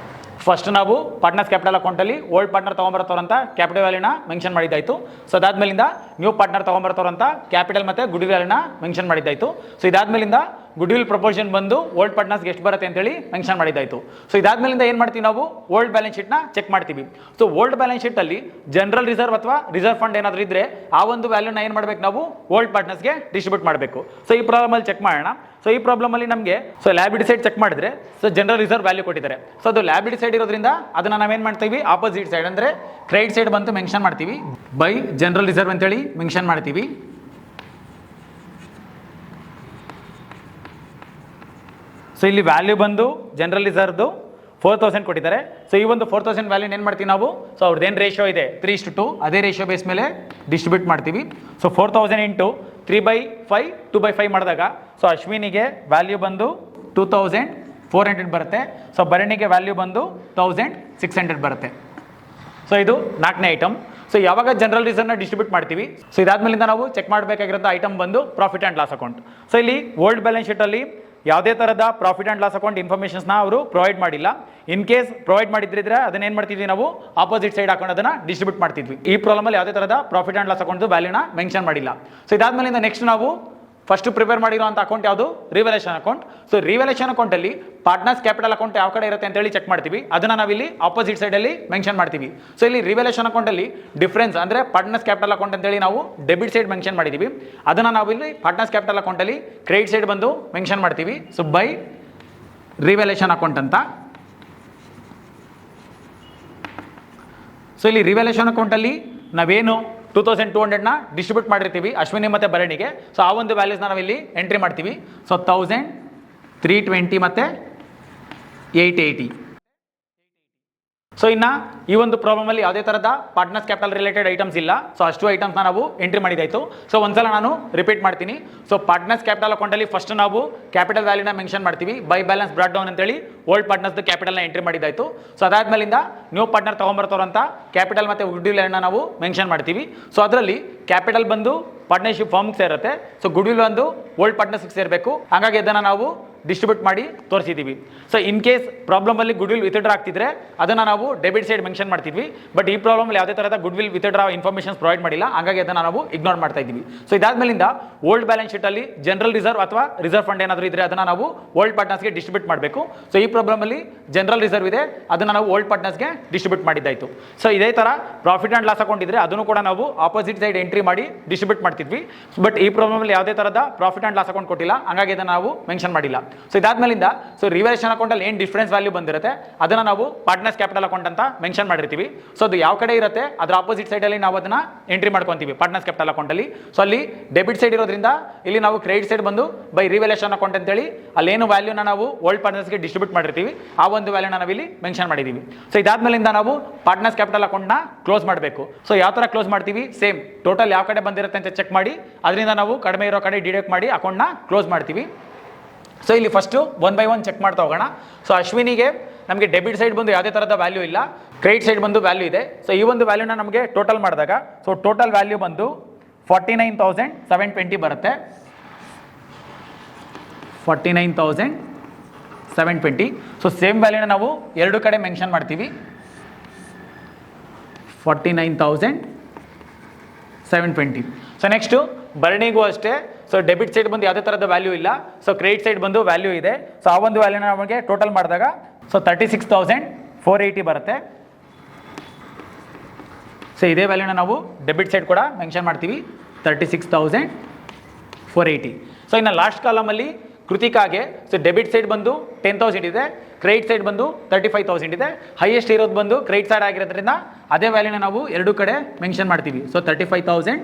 Speaker 1: ಫಸ್ಟ್ ನಾವು ಪಾರ್ಟ್ನರ್ಸ್ ಕ್ಯಾಪಿಟಲ್ ಅಕೌಂಟಲ್ಲಿ ಓಲ್ಡ್ ಪಾರ್ಟ್ನರ್ ತೊಗೊಂಬರ್ತಾರಂತ ಕ್ಯಾಪಿಟಲ್ ವ್ಯಾಲ್ಯೂನ ಮೆನ್ಷನ್ ಮಾಡಿದ್ದಾಯಿತು. ಸೊ ಅದಾದ್ಮೇಲಿಂದ ನ್ಯೂ ಪಾರ್ಟ್ನರ್ ತೊಗೊಂಬರ್ತಾರಂತ ಕ್ಯಾಪಿಟಲ್ ಮತ್ತು ಗುಡ್ ವಿಲ್ ವ್ಯಾಲ್ಯೂನ ಮೆನ್ಷನ್ ಮಾಡಿದ್ದಾಯಿತು. ಸೊ ಇದಾದ್ಮೇಲಿಂದ ಗುಡ್ ವಿಲ್ ಪ್ರಪೋರ್ಷನ್ ಬಂದು ಓಲ್ಡ್ ಪಾರ್ಟ್ನರ್ಸ್ಗೆ ಎಷ್ಟು ಬರುತ್ತೆ ಅಂತೇಳಿ ಮೆನ್ಷನ್ ಮಾಡಿದ್ದಾಯಿತು. ಸೊ ಇದಾದ್ಮೇಲಿಂದ ಏನು ಮಾಡ್ತೀವಿ, ನಾವು ಓಲ್ಡ್ ಬ್ಯಾಲೆನ್ಸ್ ಶೀಟ್ನ ಚೆಕ್ ಮಾಡ್ತೀವಿ. ಸೊ ಓಲ್ಡ್ ಬ್ಯಾಲೆನ್ಸ್ ಶೀಟಲ್ಲಿ ಜನರಲ್ ರಿಸರ್ವ್ ಅಥವಾ ರಿಸರ್ವ್ ಫಂಡ್ ಏನಾದರೂ ಇದ್ದರೆ ಆ ಒಂದು ವ್ಯಾಲ್ಯೂನ ಏನು ಮಾಡಬೇಕು, ನಾವು ಓಲ್ಡ್ ಪಾರ್ಟ್ನರ್ಸ್ಗೆ ಡಿಸ್ಟ್ರಿಬ್ಯೂಟ್ ಮಾಡಬೇಕು. ಸೊ ಈ ಪ್ರಾಬ್ಲಮಲ್ಲಿ ಚೆಕ್ ಮಾಡೋಣ. ಸೊ ಈ ಪ್ರಾಬ್ಲಮಲ್ಲಿ ನಮಗೆ ಸೊ ಲ್ಯಾಬಿಲಿಟಿ ಸೈಡ್ ಚೆಕ್ ಮಾಡಿದ್ರೆ ಸೊ ಜನರಲ್ ರಿಸರ್ವ್ ವ್ಯಾಲ್ಯೂ ಕೊಟ್ಟಿದ್ದಾರೆ. ಸೊ ಅದು ಲ್ಯಾಬಿಲಿಟಿ ಸೈಡ್ ಇರೋದ್ರಿಂದ ಅದನ್ನು ನಾವೇನು ಮಾಡ್ತೀವಿ, ಆಪೋಸಿಟ್ ಸೈಡ್ ಅಂದರೆ ಕ್ರೆಡಿಟ್ ಸೈಡ್ ಬಂತು ಮೆನ್ಷನ್ ಮಾಡ್ತೀವಿ. ಬೈ ಜನರಲ್ ರಿಸರ್ವ್ ಅಂತೇಳಿ ಮೆನ್ಷನ್ ಮಾಡ್ತೀವಿ. ಸೊ ಇಲ್ಲಿ ವ್ಯಾಲ್ಯೂ ಬಂದು ಜನರಲ್ ರಿಸರ್ವ್ದು 4,000 ಕೊಟ್ಟಿದ್ದಾರೆ. ಸೊ ಈ ಒಂದು 4,000 ವ್ಯಾಲ್ಯೂನ ಏನು ಮಾಡ್ತೀವಿ ನಾವು, ಸೊ ಅವ್ರದ್ದೇನು ರೇಷಿಯೋ ಇದೆ 3:2 ಅದೇ ರೇಷಿಯೋ ಬೇಸ್ ಮೇಲೆ ಡಿಸ್ಟ್ರಿಬ್ಯೂಟ್ ಮಾಡ್ತೀವಿ. ಸೊ 4,000 ಇಂಟು 3/5, 2/5 ಮಾಡಿದಾಗ ಸೊ ಅಶ್ವಿನಿಗೆ ವ್ಯಾಲ್ಯೂ ಬಂದು 2,400 ಬರುತ್ತೆ. ಸೊ ಭರಣಿಗೆ ವ್ಯಾಲ್ಯೂ ಬಂದು 1,600 ಬರುತ್ತೆ. ಸೊ ಇದು 4ನೇ ಐಟಮ್. ಸೊ ಯಾವಾಗ ಜನರಲ್ ರಿಸರ್ವ್ನ ಡಿಸ್ಟ್ರಿಬ್ಯೂಟ್ ಮಾಡ್ತೀವಿ, ಸೊ ಇದಾದ್ಮೇಲಿಂದ ನಾವು ಚೆಕ್ ಮಾಡಬೇಕಾಗಿರೋಂಥ ಐಟಮ್ ಬಂದು profit and loss account. So ಇಲ್ಲಿ ಓಲ್ಡ್ ಬ್ಯಾಲೆನ್ಸ್ ಶೀಟಲ್ಲಿ ಯಾವುದೇ ಥರದ ಪ್ರಾಫಿಟ್ ಆ್ಯಂಡ್ ಲಾಸ್ ಅಕೌಂಟ್ ಇನ್ಫಾರ್ಮೇಷನ್ಸ್ನ ಅವರು ಪ್ರೊವೈಡ್ ಮಾಡಿಲ್ಲ. ಇನ್ ಕೇಸ್ ಪ್ರೊವೈಡ್ ಮಾಡಿದ್ರೆ ಅದನ್ನೇನು ಮಾಡ್ತಿದ್ವಿ, ನಾವು ಆಪೋಸಿಟ್ ಸೈಡ್ ಹಾಕೊಂಡು ಅದನ್ನು ಡಿಸ್ಟ್ರಿಬ್ಯೂಟ್ ಮಾಡ್ತಿದ್ವಿ. ಈ ಪ್ರಾಬ್ಲಮಲ್ಲಿ ಯಾವುದೇ ಥರದ ಪ್ರಾಫಿಟ್ ಆ್ಯಂಡ್ ಲಾಸ್ ಅಕೌಂಟ್ ವ್ಯಾಲ್ಯೂನ ಮೆನ್ಷನ್ ಮಾಡಿಲ್ಲ. ಸೊ ಇದಾದ್ಮೇಲಿಂದ ನೆಕ್ಸ್ಟ್ ನಾವು ಫಸ್ಟ್ ಪ್ರಿಪೇರ್ ಮಾಡಿರೋಂಥ ಅಕೌಂಟ್ ಯಾವುದು, ರಿವಲ್ಯೂಷನ್ ಅಕೌಂಟ್. ಸೊ ರಿವಲ್ಯೂಷನ್ ಅಕೌಂಟಲ್ಲಿ ಪಾರ್ಟ್ನರ್ಸ್ ಕ್ಯಾಪಿಟಲ್ ಅಕೌಂಟ್ ಯಾವ ಕಡೆ ಇರುತ್ತೆ ಅಂತೇಳಿ ಚೆಕ್ ಮಾಡ್ತೀವಿ. ಅದನ್ನು ನಾವಿಲ್ಲಿ ಆಪೋಸಿಟ್ ಸೈಡಲ್ಲಿ ಮೆನ್ಷನ್ ಮಾಡ್ತೀವಿ. ಸೊ ಇಲ್ಲಿ ರಿವಲ್ಯೂಷನ್ ಅಕೌಂಟಲ್ಲಿ ಡಿಫ್ರೆನ್ಸ್ ಅಂದರೆ ಪಾರ್ಟ್ನರ್ಸ್ ಕ್ಯಾಪಿಟಲ್ ಅಕೌಂಟ್ ಅಂತೇಳಿ ನಾವು ಡೆಬಿಟ್ ಸೈಡ್ ಮೆನ್ಷನ್ ಮಾಡಿದ್ದೀವಿ. ಅದನ್ನು ನಾವಿಲ್ಲಿ ಪಾರ್ಟ್ನರ್ಸ್ ಕ್ಯಾಪಿಟಲ್ ಅಕೌಂಟಲ್ಲಿ ಕ್ರೆಡಿಟ್ ಸೈಡ್ ಬಂದು ಮೆನ್ಷನ್ ಮಾಡ್ತೀವಿ. ಸೊ ಬೈ ರಿವಲ್ಯೂಷನ್ ಅಕೌಂಟ್ ಅಂತ. ಸೊ ಇಲ್ಲಿ ರಿವಲ್ಯೂಷನ್ ಅಕೌಂಟಲ್ಲಿ ನಾವೇನು 2,200ನ ಡಿಸ್ಟ್ರಿಬ್ಯೂಟ್ ಮಾಡಿರ್ತೀವಿ ಅಶ್ವಿನಿ ಮತ್ತು ಭರಣಿಗೆ. ಸೊ ಆ ಒಂದು ವ್ಯಾಲ್ಯೂಸ್ನ ನಾವಿಲ್ಲಿ ಎಂಟ್ರಿ ಮಾಡ್ತೀವಿ. ಸೊ 1,000, 320 ಮತ್ತು 880. ಸೊ ಇನ್ನು ಈ ಒಂದು ಪ್ರಾಬ್ಲಮಲ್ಲಿ ಯಾವುದೇ ಥರದ ಪಾರ್ಟ್ನರ್ಸ್ ಕ್ಯಾಪಿಟಲ್ ರಿಲೇಟೆಡ್ ಐಟಮ್ಸ್ ಇಲ್ಲ. ಸೊ ಅಷ್ಟು ಐಟಮ್ಸ್ನ ನಾವು ಎಂಟ್ರಿ ಮಾಡಿದಾಯಿತು. ಸೊ ಒಂದ್ಸಲ ನಾನು ರಿಪೀಟ್ ಮಾಡ್ತೀನಿ. ಸೊ ಪಾರ್ಟ್ನರ್ಸ್ ಕ್ಯಾಪಿಟಲ್ ಅಕೌಂಟಲ್ಲಿ ಫಸ್ಟ್ ನಾವು ಕ್ಯಾಪಿಟಲ್ ವ್ಯಾಲ್ಯೂನ ಮೆನ್ಷನ್ ಮಾಡ್ತೀವಿ. ಬೈ ಬ್ಯಾಲೆನ್ಸ್ ಬ್ರಾಟ್ ಡೌನ್ ಅಂತೇಳಿ ಓಲ್ಡ್ ಪಾರ್ಟ್ನರ್ಸ್ ಕ್ಯಾಪಿಟಲ್ನ ಎಂಟ್ರಿ ಮಾಡಿದಾಯಿತು. ಸೊ ಅದಾದ್ಮೇಲಿಂದ ನ್ಯೂ ಪಾರ್ಟ್ನರ್ ತೊಗೊಂಬರ್ತಾರಂತ ಕ್ಯಾಪಿಟಲ್ ಮತ್ತು ಗುಡ್ ವಿಲ್ ನಾವು ಮೆನ್ಷನ್ ಮಾಡ್ತೀವಿ. ಸೊ ಅದರಲ್ಲಿ ಕ್ಯಾಪಿಟಲ್ ಬಂದು ಪಾರ್ಟ್ನರ್ಶಿಪ್ ಫಾರ್ಮ್ಗೆ ಸೇರುತ್ತೆ. ಸೊ ಗುಡ್ ವಿಲ್ ಒಂದು ಓಲ್ಡ್ ಪಾರ್ಟ್ನರ್ಸ್ಗೆ ಸೇರಬೇಕು. ಹಾಗಾಗಿ ಅದನ್ನು ನಾವು ಡಿಸ್ಟ್ರಿಬ್ಯೂಟ್ ಮಾಡಿ ತೋರಿಸಿದ್ದೀವಿ. ಸೊ ಇನ್ ಕೇಸ್ ಪ್ರಾಬ್ಲಮಲ್ಲಿ ಗುಡ್ ವಿಲ್ ವಿತ್ಡ್ರಾ ಆಗ್ತಿದ್ರೆ ಅದನ್ನು ನಾವು ಡೆಬಿಟ್ ಸೈಡ್ ಮೆನ್ಷನ್ ಮಾಡ್ತಿದ್ವಿ. ಬಟ್ ಈ ಪ್ರಾಬ್ಲಮಲ್ಲಿ ಯಾವುದೇ ಥರದ goodwill withdraw informations provide ಮಾಡಿಲ್ಲ. ಹಾಗಾಗಿ ಅದನ್ನು ನಾವು ಇಗ್ನೋರ್ ಮಾಡ್ತಾ ಇದ್ದೀವಿ. ಸೊ ಇದಾದ್ಮೇಲಿಂದ ಓಲ್ಡ್ ಬ್ಯಾಲೆನ್ಸ್ ಶೀಟಲ್ಲಿ ಜನರಲ್ ರಿಸರ್ವ್ ಅಥವಾ ರಿಸರ್ವ್ ಫಂಡ್ ಏನಾದರೂ ಇದ್ದರೆ ಅದನ್ನು ನಾವು ಓಲ್ಡ್ ಪಾರ್ಟ್ನರ್ಸ್ಗೆ ಡಿಸ್ಟ್ರಿಬ್ಯೂಟ್ ಮಾಡಬೇಕು. ಸೊ ಈ ಪ್ರಾಬ್ಲಮಲ್ಲಿ ಜನರಲ್ ರಿಸರ್ವ್ ಇದೆ, ಅದನ್ನು ನಾವು ಓಲ್ಡ್ ಪಾರ್ಟ್ನರ್ಸ್ಗೆ ಡಿಸ್ಟ್ರಿಬ್ಯೂಟ್ ಮಾಡಿದ್ದಾಯಿತು. ಸೊ ಇದೇ ಥರ ಪ್ರಾಫಿಟ್ ಆ್ಯಂಡ್ ಲಾಸ್ ಅಕೌಂಟ್ ಇದ್ದರೆ ಅದನ್ನು ಕೂಡ ನಾವು ಆಪೋಸಿಟ್ ಸೈಡ್ ಎಂಟ್ರಿ ಮಾಡಿ ಡಿಸ್ಟ್ರಿಬ್ಯೂಟ್ ಮಾಡ್ತಿದ್ವಿ. ಬಟ್ ಈ ಪ್ರಾಬ್ಲಮಲ್ಲಿ ಯಾವುದೇ ಥರದ ಪ್ರಾಫಿಟ್ ಆ್ಯಂಡ್ ಲಾಸ್ ಅಕೌಂಟ್ ಕೊಟ್ಟಿಲ್ಲ, ಹಾಗಾಗಿ ಅದನ್ನು ನಾವು ಮೆನ್ಷನ್ ಮಾಡಿಲ್ಲ. ಸೊ ಇದಾದ್ಮೇಲಿಂದ ಸೊ ರಿವಲ್ಯೂಷನ್ ಅಕೌಂಟಲ್ಲಿ ಏನು ಡಿಫರೆನ್ಸ್ ವ್ಯಾಲ್ಯೂ ಬಂದಿರುತ್ತೆ ಅದನ್ನು ನಾವು ಪಾರ್ಟ್ನರ್ಸ್ ಕ್ಯಾಪಿಟಲ್ ಅಕೌಂಟ್ ಅಂತ ಮೆನ್ಷನ್ ಮಾಡಿರ್ತೀವಿ. ಸೊ ಅದು ಯಾವ ಕಡೆ ಇರುತ್ತೆ ಅದರ ಆಪೋಸಿಟ್ ಸೈಡಲ್ಲಿ ನಾವು ಅದನ್ನು ಎಂಟ್ರಿ ಮಾಡ್ಕೊತೀವಿ ಪಾರ್ಟ್ನರ್ಸ್ ಕ್ಯಾಪಿಟಲ್ ಅಕೌಂಟಲ್ಲಿ. ಸೊ ಅಲ್ಲಿ ಡೆಬಿಟ್ ಸೈಡ್ ಇರೋದ್ರಿಂದ ಇಲ್ಲಿ ನಾವು ಕ್ರೆಡಿಟ್ ಸೈಡ್ ಬಂದು ಬೈ ರಿವಲ್ಯೂಷನ್ ಅಕೌಂಟ್ ಅಂತೇಳಿ ಅಲ್ಲೇನು ವ್ಯಾಲ್ಯೂನ ನಾವು ಓಲ್ಡ್ ಪಾರ್ಟ್ನರ್ಸ್ಗೆ ಡಿಸ್ಟ್ರಿಬ್ಯೂಟ್ ಮಾಡಿರ್ತೀವಿ ಆ ಒಂದು ವ್ಯಾಲ್ಯೂನ ನಾವು ಇಲ್ಲಿ ಮೆನ್ಷನ್ ಮಾಡಿದ್ದೀವಿ. ಸೊ ಇದಾದ್ಮೇಲಿಂದ ನಾವು ಪಾರ್ಟ್ನರ್ಸ್ ಕ್ಯಾಪಿಟಲ್ ಅಕೌಂಟ್ನ ಕ್ಲೋಸ್ ಮಾಡಬೇಕು. ಸೊ ಯಾವ ಥರ ಕ್ಲೋಸ್ ಮಾಡ್ತೀವಿ, ಸೇಮ್ ಟೋಟಲ್ ಯಾವ ಕಡೆ ಬಂದಿರುತ್ತೆ ಅಂತ ಚೆಕ್ ಮಾಡಿ ಅದರಿಂದ ನಾವು ಕಡಿಮೆ ಇರೋ ಕಡೆ ಡಿಡಕ್ಟ್ ಮಾಡಿ ಅಕೌಂಟ್ನ ಕ್ಲೋಸ್ ಮಾಡ್ತೀವಿ. ಸೊ ಇಲ್ಲಿ first one by one check ಮಾಡ್ತಾ ಹೋಗೋಣ. ಸೊ ಅಶ್ವಿನಿಗೆ ನಮಗೆ ಡೆಬಿಟ್ ಸೈಡ್ ಬಂದು ಯಾವುದೇ ಥರದ ವ್ಯಾಲ್ಯೂ ಇಲ್ಲ, ಕ್ರೆಡಿಟ್ ಸೈಡ್ ಬಂದು ವ್ಯಾಲ್ಯೂ ಇದೆ. ಸೊ ಈ ಒಂದು ವ್ಯಾಲ್ಯೂನ ನಮಗೆ ಟೋಟಲ್ ಮಾಡಿದಾಗ ಸೊ ಟೋಟಲ್ ವ್ಯಾಲ್ಯೂ ಬಂದು 49,720 ಬರುತ್ತೆ. 49,720. ಸೊ ಸೇಮ್ ವ್ಯಾಲ್ಯೂನ ನಾವು ಎರಡು ಕಡೆ ಮೆನ್ಷನ್ ಮಾಡ್ತೀವಿ. 49,720. ಸೊ ನೆಕ್ಸ್ಟು ಭರಣಿಗೂ ಅಷ್ಟೇ. ಸೊ ಡೆಬಿಟ್ ಸೈಡ್ ಬಂದು ಯಾವುದೇ ಥರದ ವ್ಯಾಲ್ಯೂ ಇಲ್ಲ, ಸೊ ಕ್ರೆಡಿಟ್ ಸೈಡ್ ಬಂದು ವ್ಯಾಲ್ಯೂ ಇದೆ. ಸೊ ಆ ಒಂದು ವ್ಯಾಲ್ಯೂನ ನಮಗೆ ಟೋಟಲ್ ಮಾಡಿದಾಗ ಸೊ 36,480 ಬರುತ್ತೆ. ಸೊ ಇದೇ ವ್ಯಾಲ್ಯೂನ ನಾವು ಡೆಬಿಟ್ ಸೈಡ್ ಕೂಡ ಮೆನ್ಷನ್ ಮಾಡ್ತೀವಿ, 36,480. ಸೊ ಇನ್ನು ಲಾಸ್ಟ್ ಕಾಲಮಲ್ಲಿ ಕೃತಿಕಾಗೆ ಸೊ ಡೆಬಿಟ್ ಸೈಡ್ ಬಂದು 10,000 ಇದೆ, ಕ್ರೆಡಿಟ್ ಸೈಡ್ ಬಂದು 35,000 ಇದೆ. ಹೈಯೆಸ್ಟ್ ಇರೋದು ಬಂದು ಕ್ರೆಡಿಟ್ ಸೈಡ್ ಆಗಿರೋದ್ರಿಂದ ಅದೇ ವ್ಯಾಲ್ಯೂನ ನಾವು ಎರಡು ಕಡೆ ಮೆನ್ಷನ್ ಮಾಡ್ತೀವಿ. ಸೊ 35,000.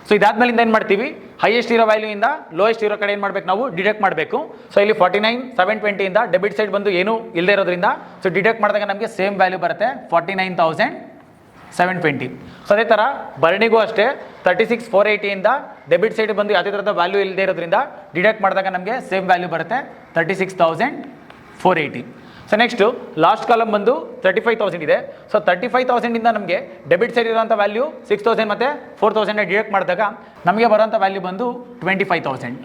Speaker 1: ಸೊ ಇದಾದ್ಮೇಲಿಂದ ಏನು ಮಾಡ್ತೀವಿ, ಹೈಯೆಸ್ಟ್ ಇರೋ ವ್ಯಾಲ್ಯೂಯಿಂದ ಲೋಯೆಸ್ಟ್ ಇರೋ ಕಡೆ ಏನು ಮಾಡಬೇಕು, ನಾವು ಡಿಡಕ್ಟ್ ಮಾಡಬೇಕು. ಸೊ ಇಲ್ಲಿ 49,720 ಡೆಬಿಟ್ ಸೈಡ್ ಬಂದು ಏನು ಇಲ್ಲದೆ ಇರೋದ್ರಿಂದ ಸೊ ಡಿಡಕ್ಟ್ ಮಾಡಿದಾಗ ನಮಗೆ ಸೇಮ್ ವ್ಯಾಲ್ಯೂ ಬರುತ್ತೆ 49,720. ಸೊ ಅದೇ ಥರ ಭರಣಿಗೂ ಅಷ್ಟೇ 36,480 ಡೆಬಿಟ್ ಸೈಡ್ ಬಂದು ಯಾವುದೇ ಥರದ ವ್ಯಾಲ್ಯೂ ಇಲ್ಲದೆ ಇರೋದ್ರಿಂದ ಡಿಡಕ್ಟ್ ಮಾಡಿದಾಗ ನಮಗೆ ಸೇಮ್ ವ್ಯಾಲ್ಯೂ ಬರುತ್ತೆ 36,480. ಸೊ ನೆಕ್ಸ್ಟು ಲಾಸ್ಟ್ ಕಾಲಮ್ ಬಂದು 35,000 ಇದೆ. ಸೊ 35,000 ನಮಗೆ ಡೆಬಿಟ್ ಸೈಡ್ ಇರೋಂಥ ವ್ಯಾಲ್ಯೂ 6,000 ಮತ್ತು 4,000 ಡಿಡಕ್ಟ್ ಮಾಡಿದಾಗ ನಮಗೆ ಬರೋಂಥ ವ್ಯಾಲ್ಯೂ ಬಂದು 25,000.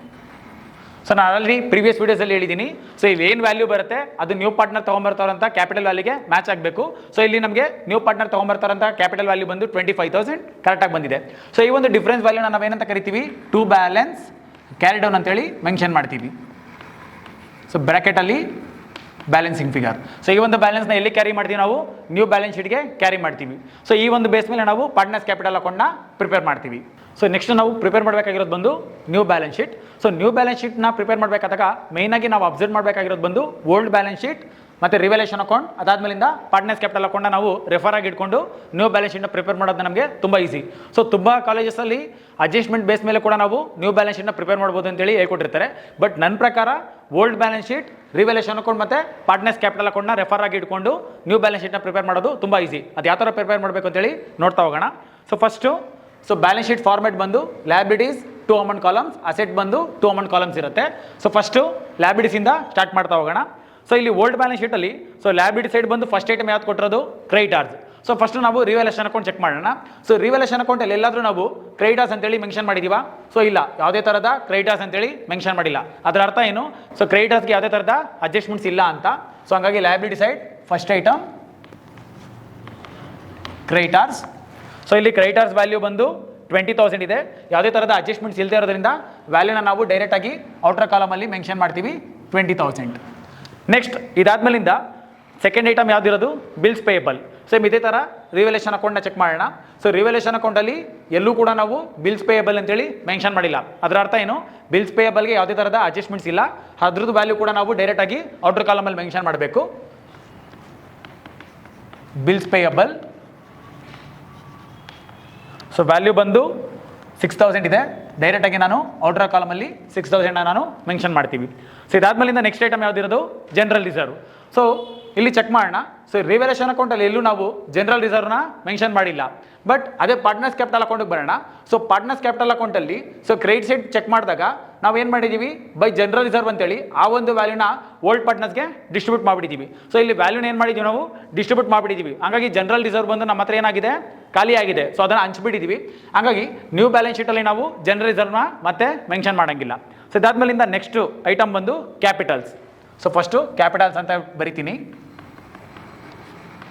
Speaker 1: ಸೊ ನಾನು ಆಲ್ರೆಡಿ ಪ್ರೀವಿಯಸ್ ವೀಡಿಯೋಸಲ್ಲಿ ಹೇಳಿದ್ದೀನಿ. ಸೊ ಇಲ್ಲಿ ಏನು ವ್ಯಾಲ್ಯೂ ಬರುತ್ತೆ ಅದು ನ್ಯೂ ಪಾರ್ಟ್ನರ್ ತೊಗೊಂಬರ್ತಾರಂಥ ಕ್ಯಾಪಿಟಲ್ ವ್ಯಾಲ್ಯೂಗೆ ಮ್ಯಾಚ್ ಆಗಬೇಕು. ಸೊ ಇಲ್ಲಿ ನಮಗೆ ನ್ಯೂ ಪಾರ್ಟ್ನರ್ ತೊಗೊಂಬರ್ತಾರಂಥ ಕ್ಯಾಪಿಟಲ್ ವ್ಯಾಲ್ಯೂ ಬಂದು 25,000 ಕರೆಕ್ಟಾಗಿ ಬಂದಿದೆ. ಸೊ ಈ ಒಂದು ಡಿಫ್ರೆನ್ಸ್ ವ್ಯಾಲ್ಯೂನ ನಾವೇನಂತ ಕರಿತೀವಿ, ಟು ಬ್ಯಾಲೆನ್ಸ್ ಕ್ಯಾರಿ ಡೌನ್ ಅಂತೇಳಿ ಮೆನ್ಷನ್ ಮಾಡ್ತೀವಿ. ಸೊ ಬ್ರ್ಯಾಕೆಟಲ್ಲಿ ಬ್ಯಾಲೆನ್ಸಿಂಗ್ ಫಿಗರ್. ಸೊ ಈ ಒಂದು ಬ್ಯಾಲೆನ್ಸ್ನ ಎಲ್ಲಿ ಕ್ಯಾರಿ ಮಾಡ್ತೀವಿ, ನಾವು ನ್ಯೂ ಬ್ಯಾಲೆನ್ಸ್ ಶೀಟ್ಗೆ ಕ್ಯಾರಿ ಮಾಡ್ತೀವಿ. ಸೊ ಈ ಒಂದು ಬೇಸ್ ಮೇಲೆ ನಾವು ಪಾರ್ಟ್ನರ್ಸ್ ಕ್ಯಾಪಿಟಲ್ ಅಕೌಂಟ್ನ ಪ್ರಿಪೇರ್ ಮಾಡ್ತೀವಿ. ಸೊ ನೆಕ್ಸ್ಟ್ ನಾವು ಪ್ರಿಪೇರ್ ಮಾಡಬೇಕಾಗಿರೋದು ಬಂದು new balance sheet. So new balance ಶೀಟ್ನ ಪ್ರಿಪೇರ್ ಮಾಡಬೇಕಾದಾಗ ಮೇಯ್ನಾಗಿ ನಾವು ಅಬ್ಸರ್ವ್ ಮಾಡಬೇಕಾಗಿರೋದು ಬಂದು ಓಲ್ಡ್ ಬ್ಯಾಲೆನ್ಸ್ ಶೀಟ್ ಮತ್ತು ರಿವಲ್ಯೂಷನ್ ಅಕೌಂಟ್. ಅದಾದಮೇಲಿಂದ ಪಾರ್ಟ್ನರ್ಸ್ ಕ್ಯಾಪಿಟಲ್ ಅಕೌಂಟ್ನ ನಾವು ರೆಫರ್ ಆಗಿ ಇಟ್ಕೊಂಡು ನ್ಯೂ ಬ್ಯಾಲೆನ್ಸ್ ಶೀಟ್ನ ಪ್ರಿಪೇರ್ ಮಾಡೋದು ನಮಗೆ ತುಂಬ ಈಸಿ. ಸೊ ತುಂಬ ಕಾಲೇಜಸಲ್ಲಿ ಅಡ್ಜಸ್ಟ್ಮೆಂಟ್ ಬೇಸ್ ಮೇಲೆ ಕೂಡ ನಾವು ನ್ಯೂ ಬ್ಯಾಲೆನ್ಸ್ ಶೀಟ್ನ ಪ್ರಿಪೇರ್ ಮಾಡ್ಬೋದು ಅಂತೇಳಿ ಹೇಳ್ಕೊಟ್ಟಿರ್ತಾರೆ. ಬಟ್ ನನ್ನ ಪ್ರಕಾರ old balance sheet, revolution account ಮತ್ತು ಪಾರ್ಟ್ನರ್ಸ್ ಕ್ಯಾಪಿಟಲ್ ಅಕೌಂಟ್ನ ರೆಫರ್ ಆಗಿ ಇಟ್ಕೊಂಡು ನ್ಯೂ ಬ್ಯಾಲೆನ್ಸ್ ಶೀಟ್ನ ಪ್ರಿಪೇರ್ ಮಾಡೋದು ತುಂಬ ಈಸಿ. ಅದು ಯಾವ ಥರ ಪ್ರಿಪೇರ್ ಮಾಡಬೇಕು ಅಂತೇಳಿ ನೋಡ್ತಾ ಹೋಗೋಣ. So first balance sheet format ಬಂದು ಲ್ಯಾಬಿಲಿಟೀಸ್ 2 ಅಮೌಂಟ್ ಕಾಲಮ್ಸ್, ಅಸೆಟ್ ಬಂದು 2 ಅಮೌಂಟ್ ಕಾಲಮ್ಸ್ ಇರುತ್ತೆ. ಸೊ ಫಸ್ಟು ಲ್ಯಾಬಿಲಿಟೀಸಿಂದ ಸ್ಟಾರ್ಟ್ ಮಾಡ್ತಾ ಹೋಗೋಣ. ಸೊ ಇಲ್ಲಿ ಓಲ್ಡ್ ಬ್ಯಾಲೆನ್ಸ್ ಶೀಟಲ್ಲಿ ರಿವಲ್ಯೂಷನ್ ಸೈಡ್ ಬಂದು ಫಸ್ಟ್ ಐಟಮ್ ಯಾವ್ದು ಕೊಟ್ಟಿರೋದು, ಕ್ರೆಡಿಟಾರ್ಸ್. ಸೊ ಫಸ್ಟ್ ನಾವು ರಿವಲ್ಯೂಷನ್ ಅಕೌಂಟ್ ಚೆಕ್ ಮಾಡೋಣ. ಸೊ ರಿವಲ್ಯೂಷನ್ ಅಕೌಂಟಲ್ಲಿ ಎಲ್ಲಾದರೂ ನಾವು ಕ್ರೆಡಿಟಾರ್ಸ್ ಅಂತೇಳಿ ಮೆನ್ಷನ್ ಮಾಡಿದೀವಾ? ಸೊ ಇಲ್ಲ, ಯಾವುದೇ ಥರದ ಕ್ರೆಡಿಟಾರ್ಸ್ ಅಂತೇಳಿ ಮೆನ್ಷನ್ ಮಾಡಿಲ್ಲ. ಅದರ ಅರ್ಥ ಏನು, ಸೊ ಕ್ರೆಡಿಟಾರ್ಸ್ಗೆ ಯಾವುದೇ ಥರದ ಅಡ್ಜಸ್ಟ್ಮೆಂಟ್ಸ್ ಇಲ್ಲ ಅಂತ. ಸೊ ಹಂಗಾಗಿ liability side first item creditors. So ಇಲ್ಲಿ ಕ್ರೆಡಿಟಾರ್ಸ್ ವ್ಯಾಲ್ಯೂ ಬಂದು 20,000 ಇದೆ. ಯಾವುದೇ ಥರದ ಅಡ್ಜಸ್ಟ್ಮೆಂಟ್ಸ್ ಇಲ್ಲದೆ ಇರೋದ್ರಿಂದ ವ್ಯಾಲ್ಯೂನ ನಾವು ಡೈರೆಕ್ಟಾಗಿ ಔಟರ್ ಕಾಲಮಲ್ಲಿ ಮೆನ್ಷನ್ ಮಾಡ್ತೀವಿ 20,000. ನೆಕ್ಸ್ಟ್ ಇದಾದ್ಮೇಲಿಂದ ಸೆಕೆಂಡ್ ಐಟಮ್ ಯಾವುದಿರೋದು, ಬಿಲ್ಸ್ ಪೇಯಬಲ್. ಸೇಮ್ ಇದೇ ಥರ ರಿವಲ್ಯೂಷನ್ ಅಕೌಂಟ್ನ ಚೆಕ್ ಮಾಡೋಣ. ಸೊ ರಿವಲ್ಯೂಷನ್ ಅಕೌಂಟಲ್ಲಿ ಎಲ್ಲೂ ಕೂಡ ನಾವು ಬಿಲ್ಸ್ ಪೇಯಬಲ್ ಅಂತೇಳಿ ಮೆನ್ಷನ್ ಮಾಡಿಲ್ಲ. ಅದರ ಅರ್ಥ ಏನು, ಬಿಲ್ಸ್ ಪೇಯಬಲ್ಗೆ ಯಾವುದೇ ಥರದ ಅಡ್ಜಸ್ಟ್ಮೆಂಟ್ಸ್ ಇಲ್ಲ. ಅದ್ರದ್ದು ವ್ಯಾಲ್ಯೂ ಕೂಡ ನಾವು ಡೈರೆಕ್ಟಾಗಿ ಔಟರ್ ಕಾಲಮಲ್ಲಿ ಮೆನ್ಷನ್ ಮಾಡಬೇಕು. Bills payable. ಸೊ ವ್ಯಾಲ್ಯೂ ಬಂದು 6,000 ಇದೆ. ಡೈರೆಕ್ಟಾಗಿ ನಾನು ಔಟರ್ ಕಾಲಮಲ್ಲಿ 6000 ನಾನು ಮೆನ್ಷನ್ ಮಾಡ್ತೀವಿ. ಸೊ ಇದಾದ್ಮೇಲಿಂದ ನೆಕ್ಸ್ಟ್ ಐಟಮ್ ಯಾವುದಿರೋದು ಜನರಲ್ ರಿಸರ್ವ್. ಸೊ ಇಲ್ಲಿ ಚೆಕ್ ಮಾಡೋಣ. ಸೊ ರಿವ್ಯಾಲ್ಯೂಯೇಷನ್ ಅಕೌಂಟಲ್ಲಿ ಎಲ್ಲೂ ನಾವು ಜನರಲ್ ರಿಸರ್ವ್ನ ಮೆನ್ಷನ್ ಮಾಡಿಲ್ಲ. ಬಟ್ ಅದೇ ಪಾರ್ಟ್ನರ್ಸ್ ಕ್ಯಾಪಿಟಲ್ ಅಕೌಂಟಿಗೆ ಬರೋಣ. ಸೊ ಪಾರ್ಟ್ನರ್ಸ್ ಕ್ಯಾಪಿಟಲ್ ಅಕೌಂಟಲ್ಲಿ ಸೊ ಕ್ರೆಡಿಟ್ ಸೈಡ್ ಚೆಕ್ ಮಾಡಿದಾಗ ನಾವು ಏನು ಮಾಡಿದ್ದೀವಿ, ಬೈ ಜನರಲ್ ರಿಸರ್ವ್ ಅಂತೇಳಿ ಆ ಒಂದು ವ್ಯಾಲ್ಯೂನ ಓಲ್ಡ್ ಪಾರ್ಟ್ನರ್ಸ್ಗೆ ಡಿಸ್ಟ್ರಿಬ್ಯೂಟ್ ಮಾಡಿಬಿಟ್ಟಿದ್ದೀವಿ. ಸೊ ಇಲ್ಲಿ ವ್ಯಾಲ್ಯೂನ ಏನು ಮಾಡಿದ್ದೀವಿ, ನಾವು ಡಿಸ್ಟ್ರಿಬ್ಯೂಟ್ ಮಾಡಿಬಿಟ್ಟಿದ್ದೀವಿ. ಹಾಗಾಗಿ ಜನರಲ್ ರಿಸರ್ವ್ ಬಂದು ನಮ್ಮ ಹತ್ರ ಏನಾಗಿದೆ, ಖಾಲಿ ಆಗಿದೆ. ಸೊ ಅದನ್ನು ಹಂಚ್ಬಿಟ್ಟಿದ್ದೀವಿ. ಹಾಗಾಗಿ ನ್ಯೂ ಬ್ಯಾಲೆನ್ಸ್ ಶೀಟಲ್ಲಿ ನಾವು ಜನರಲ್ ರಿಸರ್ವ್ನ ಮತ್ತೆ ಮೆನ್ಷನ್ ಮಾಡೋಂಗಿಲ್ಲ. ಸೊ ಇದಾದ್ಮೇಲಿಂದ ನೆಕ್ಸ್ಟ್ ಐಟಮ್ ಬಂದು ಕ್ಯಾಪಿಟಲ್ಸ್. ಸೊ ಫಸ್ಟು ಕ್ಯಾಪಿಟಲ್ಸ್ ಅಂತ ಬರಿತೀನಿ.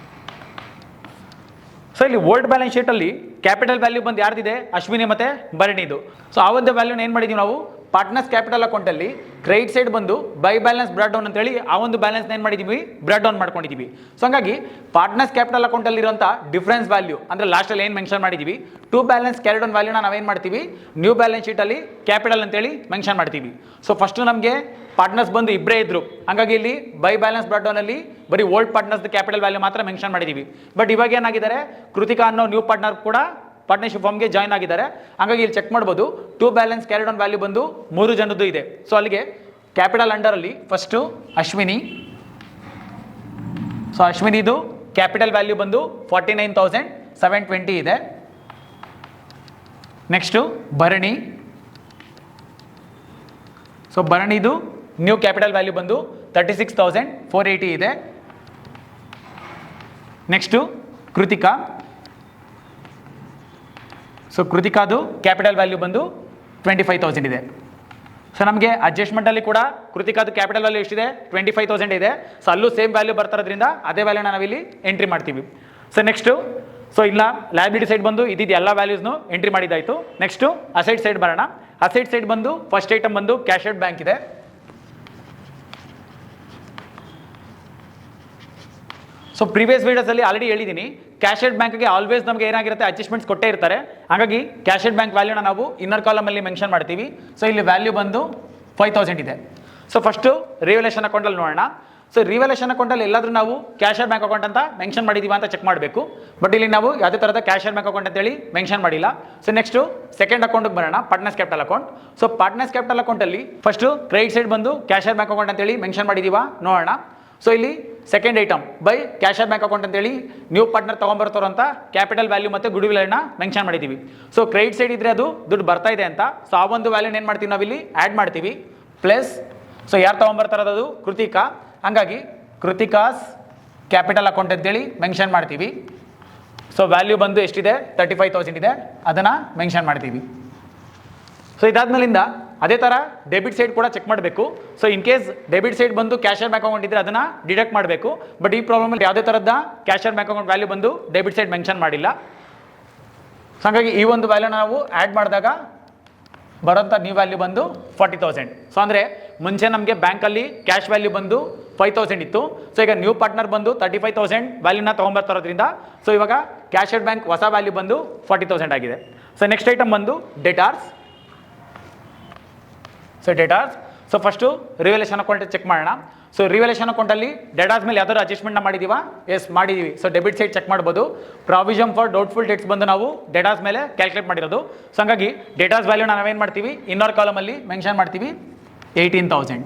Speaker 1: ಸೊ ಇಲ್ಲಿ ಓಲ್ಡ್ ಬ್ಯಾಲೆನ್ಸ್ ಶೀಟಲ್ಲಿ ಕ್ಯಾಪಿಟಲ್ ವ್ಯಾಲ್ಯೂ ಬಂದು ಯಾರ್ದಿದೆ, ಅಶ್ವಿನಿ ಮತ್ತು ಭರಣಿದು. ಸೊ ಆ ಒಂದು ವ್ಯಾಲ್ಯೂನ ಏನು ಮಾಡಿದ್ದೀವಿ ನಾವು ಪಾರ್ಟ್ನರ್ಸ್ ಕ್ಯಾಪಿಟಲ್ ಅಕೌಂಟಲ್ಲಿ ಕ್ರೆಡಿಟ್ ಸೈಡ್ ಬಂದು ಬೈ ಬ್ಯಾಲೆನ್ಸ್ ಬ್ರಾಡ್ ಡೌನ್ ಅಂತೇಳಿ ಆ ಒಂದು ಬ್ಯಾಲೆನ್ಸ್ನ ಏನು ಮಾಡಿದ್ದೀವಿ, ಬ್ರಾಡ್ ಡೌನ್ ಮಾಡ್ಕೊಂಡಿದ್ದೀವಿ. ಸೊ ಹಾಗಾಗಿ ಪಾರ್ಟ್ನರ್ಸ್ ಕ್ಯಾಪಿಟಲ್ ಅಕೌಂಟಲ್ಲಿ ಇರುವಂಥ ಡಿಫ್ರೆನ್ಸ್ ವ್ಯಾಲ್ಯೂ ಅಂದರೆ ಲಾಸ್ಟಲ್ಲಿ ಏನು ಮೆನ್ಷನ್ ಮಾಡಿದ್ದೀವಿ, ಟು ಬ್ಯಾಲೆನ್ಸ್ ಕ್ಯಾರಿಡ್ ಆನ್ ವ್ಯಾಲ್ಯೂನ ನಾವೇನು ಮಾಡ್ತೀವಿ, ನ್ಯೂ ಬ್ಯಾಲೆನ್ಸ್ ಶೀಟಲ್ಲಿ ಕ್ಯಾಪಿಟಲ್ ಅಂತೇಳಿ ಮೆನ್ಷನ್ ಮಾಡ್ತೀವಿ. ಸೊ ಫಸ್ಟು ನಮಗೆ ಪಾರ್ಟ್ನರ್ಸ್ ಬಂದು ಇಬ್ಬರೇ ಇದ್ರು. ಹಾಗಾಗಿ ಇಲ್ಲಿ ಬೈ ಬ್ಯಾಲೆನ್ಸ್ ಬ್ರಾಡ್ ಡೌನಲ್ಲಿ ಬರೀ ಓಲ್ಡ್ ಪಾರ್ಟ್ನರ್ಸ್ ಕ್ಯಾಪಿಟಲ್ ವ್ಯಾಲ್ಯೂ ಮಾತ್ರ ಮೆನ್ಷನ್ ಮಾಡಿದ್ದೀವಿ. ಬಟ್ ಇವಾಗ ಏನಾಗಿದ್ದಾರೆ, ಕೃತಿಕಾ ಅನ್ನೋ ನ್ಯೂ ಪಾರ್ಟ್ನರ್ ಕೂಡ ಪಾರ್ಟ್ನರ್ಶಿಪ್ ಫಾರ್ಮ್ಗೆ ಜಾಯ್ನ್ ಆಗಿದ್ದಾರೆ. ಹಾಗಾಗಿ ಇಲ್ಲಿ ಚೆಕ್ ಮಾಡ್ಬೋದು, to balance carried on value ಬಂದು 3 ಜನದ್ದು ಇದೆ. ಸೊ ಅಲ್ಲಿಗೆ ಕ್ಯಾಪಿಟಲ್ ಅಂಡರಲ್ಲಿ ಫಸ್ಟು ಅಶ್ವಿನಿ. ಸೊ ಅಶ್ವಿನಿದು ಕ್ಯಾಪಿಟಲ್ ವ್ಯಾಲ್ಯೂ ಬಂದು 49,720 ಇದೆ. ನೆಕ್ಸ್ಟು ಭರಣಿ. ಸೊ ಭರಣಿದು ನ್ಯೂ ಕ್ಯಾಪಿಟಲ್ ವ್ಯಾಲ್ಯೂ ಬಂದು 36,480 ಇದೆ. ನೆಕ್ಸ್ಟು ಕೃತಿಕಾ. ಸೊ ಕೃತಿಕಾದು ಕ್ಯಾಪಿಟಲ್ ವ್ಯಾಲ್ಯೂ ಬಂದು 25,000 ಇದೆ. ಸೊ ನಮಗೆ ಅಡ್ಜಸ್ಟ್ಮೆಂಟಲ್ಲಿ ಕೂಡ ಕೃತಿಕಾದು ಕ್ಯಾಪಿಟಲ್ ವ್ಯಾಲ್ಯೂ ಎಷ್ಟಿದೆ, 25,000 ಇದೆ. ಸೊ ಅಲ್ಲೂ ಸೇಮ್ ವ್ಯಾಲ್ಯೂ ಬರ್ತಾರೋದ್ರಿಂದ ಅದೇ ವ್ಯಾಲ್ಯೂನ ನಾವಿಲ್ಲಿ ಎಂಟ್ರಿ ಮಾಡ್ತೀವಿ. ಸೊ ನೆಕ್ಸ್ಟು ಸೊ ಇಲ್ಲ ಲಯಬಿಲಿಟಿ ಸೈಡ್ ಬಂದು ಇದ್ದಿದ್ದು ಎಲ್ಲ ವ್ಯಾಲ್ಯೂಸ್ನು ಎಂಟ್ರಿ ಮಾಡಿದ್ದಾಯಿತು. ನೆಕ್ಸ್ಟು ಅಸೈಡ್ ಸೈಡ್ ಬರೋಣ. ಅಸೈಡ್ ಸೈಡ್ ಬಂದು ಫಸ್ಟ್ ಐಟಮ್ ಬಂದು ಕ್ಯಾಶೆಡ್ ಬ್ಯಾಂಕ್ ಇದೆ. ಸೊ ಪ್ರೀವಿಯಸ್ ವೀಡಿಯೋಸಲ್ಲಿ ಆಲ್ರೆಡಿ ಹೇಳಿದ್ದೀನಿ, ಕ್ಯಾಶೆಡ್ ಬ್ಯಾಂಕ್ಗೆ ಆಲ್ವೇಸ್ ನಮಗೆ ಏನಾಗಿರುತ್ತೆ, ಅಡ್ಜಸ್ಟ್ಮೆಂಟ್ಸ್ ಕೊಟ್ಟೇ ಇರ್ತಾರೆ. ಹಾಗಾಗಿ ಕ್ಯಾಶೆಡ್ ಬ್ಯಾಂಕ್ ವ್ಯಾಲ್ಯೂನ ನಾವು ಇನ್ನರ್ ಕಾಲಮಲ್ಲಿ ಮೆನ್ಷನ್ ಮಾಡ್ತೀವಿ. ಸೊ ಇಲ್ಲಿ ವ್ಯಾಲ್ಯೂ ಬಂದು 5,000 ಇದೆ. ಸೊ ಫಸ್ಟು ರಿವ್ಯಾಲ್ಯೂಯೇಷನ್ ಅಕೌಂಟಲ್ಲಿ ನೋಡೋಣ. ಸೊ ರಿವ್ಯಾಲ್ಯೂಯೇಷನ್ ಅಕೌಂಟಲ್ಲಿ ಎಲ್ಲಾದರೂ ನಾವು ಕ್ಯಾಶೆಡ್ ಬ್ಯಾಂಕ್ ಅಕೌಂಟ್ ಅಂತ ಮೆನ್ಷನ್ ಮಾಡಿದ್ದೀವಿ ಅಂತ ಚೆಕ್ ಮಾಡಬೇಕು. ಬಟ್ ಇಲ್ಲಿ ನಾವು ಯಾವುದೇ ಥರದ ಕ್ಯಾಶೆಡ್ ಬ್ಯಾಂಕ್ ಅಕೌಂಟ್ ಅಂತೇಳಿ ಮೆನ್ಷನ್ ಮಾಡಿಲ್ಲ. ಸೊ ನೆಕ್ಸ್ಟು ಸೆಕೆಂಡ್ ಅಕೌಂಟಿಗೆ ಬರೋಣ, partners capital account. So partners capital ಅಕೌಂಟಲ್ಲಿ ಫಸ್ಟು ಕ್ರೆಡಿಟ್ ಸೈಡ್ ಬಂದು ಕ್ಯಾಶೆಡ್ ಬ್ಯಾಂಕ್ ಅಕೌಂಟ್ ಅಂತೇಳಿ ಮೆನ್ಷನ್ ಮಾಡಿದ್ದೀವ ನೋಡೋಣ. ಸೊ ಇಲ್ಲಿ second item by cashier bank account ಅಂತೇಳಿ ನ್ಯೂ ಪಾರ್ಟ್ನರ್ ತೊಗೊಂಬರ್ತಾರೋ ಅಂತ ಕ್ಯಾಪಿಟಲ್ ವ್ಯಾಲ್ಯೂ ಮತ್ತು ಗುಡ್ ವಿಲ್ನ ಮೆನ್ಷನ್ ಮಾಡಿದ್ದೀವಿ. ಸೊ ಕ್ರೆಡಿಟ್ ಸೈಡ್ ಇದ್ದರೆ ಅದು ದುಡ್ಡು ಬರ್ತಾ ಇದೆ ಅಂತ. ಸೊ ಆ ಒಂದು ವ್ಯಾಲ್ಯೂನ ಏನು ಮಾಡ್ತೀವಿ, ನಾವಿಲ್ಲಿ ಆ್ಯಡ್ ಮಾಡ್ತೀವಿ. ಪ್ಲಸ್ ಸೊ ಯಾರು ತೊಗೊಂಬರ್ತಾರೋದು ಅದು ಕೃತಿಕಾ. ಹಾಗಾಗಿ ಕೃತಿಕಾಸ್ ಕ್ಯಾಪಿಟಲ್ ಅಕೌಂಟ್ ಅಂತೇಳಿ ಮೆನ್ಷನ್ ಮಾಡ್ತೀವಿ. ಸೊ ವ್ಯಾಲ್ಯೂ ಬಂದು ಎಷ್ಟಿದೆ, 35,000 ಇದೆ, ಅದನ್ನು ಮೆನ್ಷನ್ ಮಾಡ್ತೀವಿ. ಸೊ ಇದಾದ್ಮೇಲಿಂದ ಅದೇ ಥರ ಡೆಬಿಟ್ ಸೈಡ್ ಕೂಡ ಚೆಕ್ ಮಾಡಬೇಕು. So in case debit side ಬಂದು ಕ್ಯಾಶರ್ ಬ್ಯಾಂಕ್ ಅಕೌಂಟ್ ಇದ್ದರೆ ಅದನ್ನು ಡಿಡಕ್ಟ್ ಮಾಡಬೇಕು. ಬಟ್ ಈ ಪ್ರಾಬ್ಲಮಲ್ಲಿ ಯಾವುದೇ ಥರದ ಕ್ಯಾಶರ್ ಬ್ಯಾಂಕ್ ಅಕೌಂಟ್ ವ್ಯಾಲ್ಯೂ ಬಂದು ಡೆಬಿಟ್ ಸೈಡ್ ಮೆನ್ಷನ್ ಮಾಡಿಲ್ಲ. ಸೊ ಹಾಗಾಗಿ ಈ ಒಂದು ವ್ಯಾಲ್ಯೂನ ನಾವು ಆ್ಯಡ್ ಮಾಡಿದಾಗ ಬರೋಂಥ ನ್ಯೂ ವ್ಯಾಲ್ಯೂ ಬಂದು 40,000. ಸೊ ಅಂದರೆ ಮುಂಚೆ ನಮಗೆ ಬ್ಯಾಂಕಲ್ಲಿ ಕ್ಯಾಶ್ ವ್ಯಾಲ್ಯೂ ಬಂದು 5,000 ಇತ್ತು. ಸೊ ಈಗ ನ್ಯೂ ಪಾರ್ಟ್ನರ್ ಬಂದು 35,000 ವ್ಯಾಲ್ಯೂನ ತೊಗೊಂಬರ್ತಾರೋದ್ರಿಂದ ಸೊ ಇವಾಗ ಕ್ಯಾಶೆಡ್ ಬ್ಯಾಂಕ್ ಹೊಸ ವ್ಯಾಲ್ಯೂ ಬಂದು 40,000 ಆಗಿದೆ. ಸೊ ನೆಕ್ಸ್ಟ್ ಐಟಮ್ ಬಂದು debtors. So debtors. So first revaluation account check ಮಾಡೋಣ. ಸೊ ರಿವ್ಯಾಲ್ಯೂಯೇಷನ್ ಅಕೌಂಟಲ್ಲಿ ಡೆಟಾರ್ಸ್ ಮೇಲೆ ಯಾವ್ದಾದ್ರು ಅಡ್ಜಸ್ಟ್ಮೆಂಟ್ನ ಮಾಡಿದ್ದೀವಾ, ಎಸ್ ಮಾಡಿದ್ದೀವಿ. ಸೊ ಡೆಬಿಟ್ ಸೈಡ್ ಚೆಕ್ ಮಾಡ್ಬೋದು. ಪ್ರಾವಿಷನ್ ಫಾರ್ ಡೌಟ್ಫುಲ್ ಡೇಟ್ಸ್ ಬಂದು ನಾವು ಡೆಟಾರ್ಸ್ ಮೇಲೆ ಕ್ಯಾಲ್ಕುಲೇಟ್ ಮಾಡಿರೋದು. ಸೊ ಹಂಗಾಗಿ ಡೆಟಾರ್ಸ್ ವ್ಯಾಲ್ಯೂನ ನಾವೇನು ಮಾಡ್ತೀವಿ, ಇನ್ನರ್ ಕಾಲಮಲ್ಲಿ ಮೆನ್ಷನ್ ಮಾಡ್ತೀವಿ 18,000.